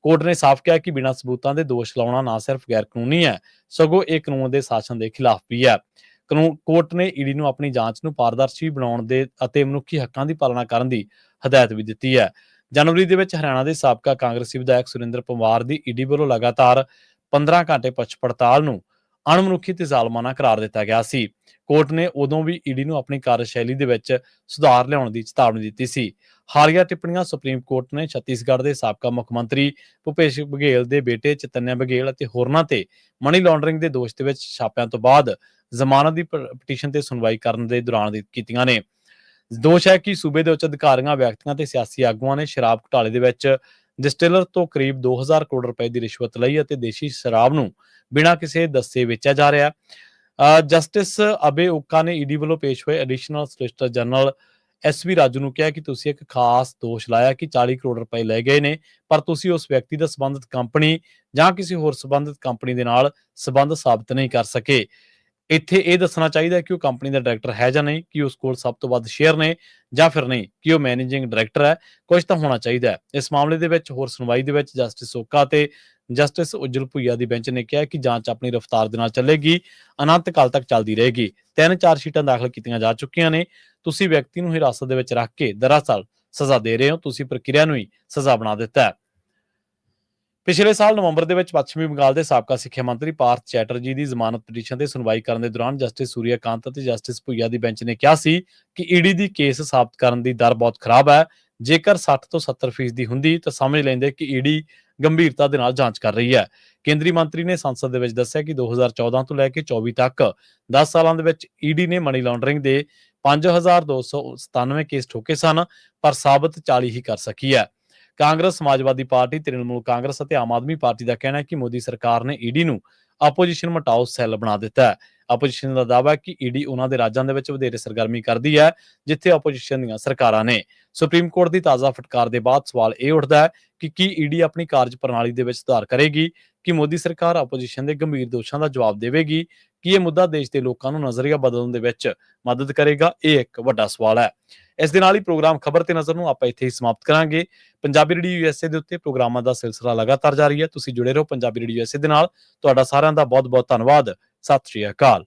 ਕੋਰਟ ਨੇ ਸਾਫ਼ ਕਿਹਾ ਕਿ ਬਿਨਾਂ ਸਬੂਤਾਂ ਦੇ ਦੋਸ਼ ਲਾਉਣਾ ਨਾ ਸਿਰਫ ਗੈਰ ਕਾਨੂੰਨੀ ਹੈ, ਸਗੋਂ ਇਹ ਕਾਨੂੰਨ ਦੇ ਸ਼ਾਸਨ ਦੇ ਖਿਲਾਫ ਵੀ ਹੈ। ਕੋਰਟ ਨੇ ਈਡੀ ਨੂੰ ਆਪਣੀ ਜਾਂਚ ਨੂੰ ਪਾਰਦਰਸ਼ੀ ਬਣਾਉਣ ਦੇ ਅਤੇ ਮਨੁੱਖੀ ਹੱਕਾਂ ਦੀ ਪਾਲਣਾ ਕਰਨ ਦੀ ਹਦਾਇਤ ਵੀ ਦਿੱਤੀ ਹੈ। ਜਨਵਰੀ ਦੇ ਵਿੱਚ ਹਰਿਆਣਾ ਦੇ ਸਾਬਕਾ ਕਾਂਗਰਸੀ ਵਿਧਾਇਕ ਸੁਰਿੰਦਰ ਪਵਾਰ ਦੀ ਈਡੀ ਵੱਲੋਂ ਲਗਾਤਾਰ 15 ਘੰਟੇ ਪੁੱਛ ਪੜਤਾਲ ਨੂੰ ਅਣਮਨੁੱਖੀ ਤੇ ਜ਼ਾਲਮਾਨਾ ਕਰਾਰ ਦਿੱਤਾ ਗਿਆ ਸੀ। ਕੋਰਟ ਨੇ ਉਦੋਂ ਵੀ ਈਡੀ ਨੂੰ ਆਪਣੀ ਕਾਰਜਸ਼ੈਲੀ ਦੇ ਵਿੱਚ ਸੁਧਾਰ ਲਿਆਉਣ ਦੀ ਚੇਤਾਵਨੀ ਦਿੱਤੀ ਸੀ। ਹਾਲੀਆ ਟਿੱਪਣੀਆਂ ਸੁਪਰੀਮ ਕੋਰਟ ਨੇ ਛੱਤੀਸਗੜ੍ਹ ਦੇ ਸਾਬਕਾ ਮੁੱਖ ਮੰਤਰੀ ਭੁਪੇਸ਼ ਬਘੇਲ ਦੇ ਬੇਟੇ ਚੈਤਨਿਆ ਬਘੇਲ ਅਤੇ ਹੋਰਨਾਂ ਤੇ ਮਨੀ ਲਾਂਡਰਿੰਗ ਦੇ ਦੋਸ਼ ਦੇ ਵਿੱਚ ਛਾਪਿਆਂ ਤੋਂ ਬਾਅਦ ਜ਼ਮਾਨਤ ਦੀ ਪਟੀਸ਼ਨ ਤੇ ਸੁਣਵਾਈ ਕਰਨ ਦੇ ਦੌਰਾਨ ਕੀਤੀਆਂ ਨੇ। ਦੋਸ਼ ਹੈ ਕਿ ਸੂਬੇ ਦੇ ਉੱਚ ਅਧਿਕਾਰੀਆਂ, ਵਿਅਕਤੀਆਂ ਤੇ ਸਿਆਸੀ ਆਗੂਆਂ ਨੇ ਸ਼ਰਾਬ ਘੁਟਾਲੇ ਦੇ ਵਿੱਚ ਡਿਸਟਿਲਰ ਤੋਂ ਕਰੀਬ 2000 ਕਰੋੜ ਰੁਪਏ ਦੀ ਰਿਸ਼ਵਤ ਲਈ ਅਤੇ ਦੇਸ਼ੀ ਸ਼ਰਾਬ ਨੂੰ ਬਿਨਾਂ ਕਿਸੇ ਦੱਸੇ ਵੇਚਿਆ ਜਾ ਰਿਹਾ ਹੈ। ਜਸਟਿਸ ਅਬੇ ਓਕਾ ਨੇ ਈਡੀ ਵੱਲੋਂ ਪੇਸ਼ ਹੋਏ ਐਡੀਸ਼ਨਲ ਸੋਲਿਸਿਟਰ ਜਨਰਲ ਐਸਵੀ ਰਾਜੂ ਨੂੰ ਕਿਹਾ ਕਿ ਤੁਸੀਂ ਇੱਕ ਖਾਸ ਦੋਸ਼ ਲਾਇਆ ਕਿ 40 ਕਰੋੜ ਰੁਪਏ ਲਏ ਗਏ ਨੇ, ਪਰ ਤੁਸੀਂ ਉਸ ਵਿਅਕਤੀ ਦਾ ਸੰਬੰਧਿਤ ਕੰਪਨੀ ਜਾਂ ਕਿਸੇ ਹੋਰ ਸੰਬੰਧਿਤ ਕੰਪਨੀ ਦੇ ਨਾਲ ਸੰਬੰਧ ਸਾਬਤ ਨਹੀਂ ਕਰ ਸਕੇ। ਇੱਥੇ ਇਹ ਦੱਸਣਾ ਚਾਹੀਦਾ ਕਿ ਉਹ ਕੰਪਨੀ ਦਾ ਡਾਇਰੈਕਟਰ ਹੈ ਜਾਂ ਨਹੀਂ, ਕਿ ਉਸ ਕੋਲ ਸਭ ਤੋਂ ਵੱਧ ਸ਼ੇਅਰ ਨੇ ਜਾਂ ਫਿਰ ਨਹੀਂ, ਕਿ ਉਹ ਮੈਨੇਜਿੰਗ ਡਾਇਰੈਕਟਰ ਹੈ। ਕੁਝ ਤਾਂ ਹੋਣਾ ਚਾਹੀਦਾ ਹੈ। ਇਸ ਮਾਮਲੇ ਦੇ ਵਿੱਚ ਹੋਰ ਸੁਣਵਾਈ ਦੇ ਵਿੱਚ ਜਸਟਿਸ ਓਕਾ ਤੇ ਜਸਟਿਸ ਉਜਲ ਭੁਈਆ ਦੀ ਬੈਂਚ ਨੇ ਕਿਹਾ ਕਿ ਜਾਂਚ ਆਪਣੀ ਰਫ਼ਤਾਰ ਦੇ ਨਾਲ ਚੱਲੇਗੀ, ਅਨੰਤ ਕਾਲ ਤੱਕ ਚੱਲਦੀ ਰਹੇਗੀ। 3 ਚਾਰਜਸ਼ੀਟਾਂ ਦਾਖਲ ਕੀਤੀਆਂ ਜਾ ਚੁੱਕੀਆਂ ਨੇ। ਤੁਸੀਂ ਵਿਅਕਤੀ ਨੂੰ ਹਿਰਾਸਤ ਦੇ ਵਿੱਚ ਰੱਖ ਕੇ ਦਰਅਸਲ ਸਜ਼ਾ ਦੇ ਰਹੇ ਹੋ, ਤੁਸੀਂ ਪ੍ਰਕਿਰਿਆ ਨੂੰ ਹੀ ਸਜ਼ਾ ਬਣਾ ਦਿੱਤਾ ਹੈ। ਪਿਛਲੇ ਸਾਲ ਨਵੰਬਰ ਦੇ ਵਿੱਚ ਪੱਛਮੀ ਬੰਗਾਲ ਦੇ ਸਾਬਕਾ ਸਿੱਖਿਆ ਮੰਤਰੀ ਪਾਰਥ ਚੈਟਰਜੀ ਦੀ ਜ਼ਮਾਨਤ ਪਟੀਸ਼ਨ ਤੇ ਸੁਣਵਾਈ ਕਰਨ ਦੇ ਦੌਰਾਨ ਜਸਟਿਸ ਸੂਰਿਆਕਾਂਤ ਅਤੇ ਜਸਟਿਸ ਭੁਈਆ ਦੀ ਬੈਂਚ ਨੇ ਕਿਹਾ ਸੀ ਕਿ ਈਡੀ ਦੀ ਕੇਸ ਸਾਬਤ ਕਰਨ ਦੀ ਦਰ ਬਹੁਤ ਖਰਾਬ ਹੈ। ਜੇਕਰ 60 ਤੋਂ 70% ਦੀ ਹੁੰਦੀ ਤਾਂ ਸਮਝ ਲੈਂਦੇ ਕਿ ਈਡੀ ਗੰਭੀਰਤਾ ਦੇ ਨਾਲ ਜਾਂਚ ਕਰ ਰਹੀ ਹੈ। ਕੇਂਦਰੀ ਮੰਤਰੀ ਨੇ ਸੰਸਦ ਦੇ ਵਿੱਚ ਦੱਸਿਆ ਕਿ 2014 ਤੋਂ ਲੈ ਕੇ 24 ਤੱਕ 10 ਸਾਲਾਂ ਦੇ ਵਿੱਚ ਈਡੀ ਨੇ ਮਨੀ ਲਾਂਡਰਿੰਗ ਦੇ 5297 ਕੇਸ ਠੋਕੇ ਸਨ, ਪਰ ਸਾਬਤ 40 ਹੀ ਕਰ ਸਕੀ ਹੈ। ਕਾਂਗਰਸ, ਸਮਾਜਵਾਦੀ ਪਾਰਟੀ, ਤ੍ਰਿਣਮੂਲ ਕਾਂਗਰਸ ਅਤੇ ਆਮ ਆਦਮੀ ਪਾਰਟੀ ਦਾ ਕਹਿਣਾ ਹੈ ਕਿ ਮੋਦੀ ਸਰਕਾਰ ਨੇ ਈਡੀ ਨੂੰ ਆਪੋਜੀਸ਼ਨ ਮਟਾਓ ਸੈੱਲ ਬਣਾ ਦਿੱਤਾ ਹੈ। ਆਪੋਜੀਸ਼ਨ ਦਾ ਦਾਅਵਾ ਹੈ ਕਿ ਈਡੀ ਉਹਨਾਂ ਦੇ ਰਾਜਾਂ ਦੇ ਵਿੱਚ ਵਧੇਰੇ ਸਰਗਰਮੀ ਕਰਦੀ ਹੈ ਜਿੱਥੇ ਆਪੋਜੀਸ਼ਨ ਦੀਆਂ ਸਰਕਾਰਾਂ ਨੇ। ਸੁਪਰੀਮ ਕੋਰਟ ਦੀ ਤਾਜ਼ਾ ਫਟਕਾਰ ਦੇ ਬਾਅਦ ਸਵਾਲ ਇਹ ਉੱਠਦਾ ਹੈ ਕਿ ਕੀ ਈਡੀ ਆਪਣੀ ਕਾਰਜ ਪ੍ਰਣਾਲੀ ਦੇ ਵਿੱਚ ਸੁਧਾਰ ਕਰੇਗੀ? ਕਿ ਮੋਦੀ ਸਰਕਾਰ ਆਪੋਜੀਸ਼ਨ ਦੇ ਗੰਭੀਰ ਦੋਸ਼ਾਂ ਦਾ ਜਵਾਬ ਦੇਵੇਗੀ? ਕਿ ਇਹ ਮੁੱਦਾ ਦੇਸ਼ ਦੇ ਲੋਕਾਂ ਨੂੰ ਨਜ਼ਰੀਆ ਬਦਲਣ ਦੇ ਵਿੱਚ ਮਦਦ ਕਰੇਗਾ? ਇਹ ਇੱਕ ਵੱਡਾ ਸਵਾਲ ਹੈ। ਇਸ ਦੇ ਨਾਲ ਹੀ ਪ੍ਰੋਗਰਾਮ ਖਬਰ ਤੇ ਨਜ਼ਰ ਨੂੰ ਆਪਾਂ ਇੱਥੇ ਹੀ ਸਮਾਪਤ ਕਰਾਂਗੇ। ਪੰਜਾਬੀ ਰੇਡੀਓ ਯੂਐਸਏ ਦੇ ਉੱਤੇ ਪ੍ਰੋਗਰਾਮਾਂ ਦਾ ਸਿਲਸਿਲਾ ਲਗਾਤਾਰ ਜਾਰੀ ਹੈ। ਤੁਸੀਂ ਜੁੜੇ ਰਹੋ ਪੰਜਾਬੀ ਰੇਡੀਓ ਯੂਐਸਏ ਦੇ ਨਾਲ। ਤੁਹਾਡਾ ਸਾਰਿਆਂ ਦਾ ਬਹੁਤ ਬਹੁਤ ਧੰਨਵਾਦ। ਸਤਿ ਸ਼੍ਰੀ ਅਕਾਲ।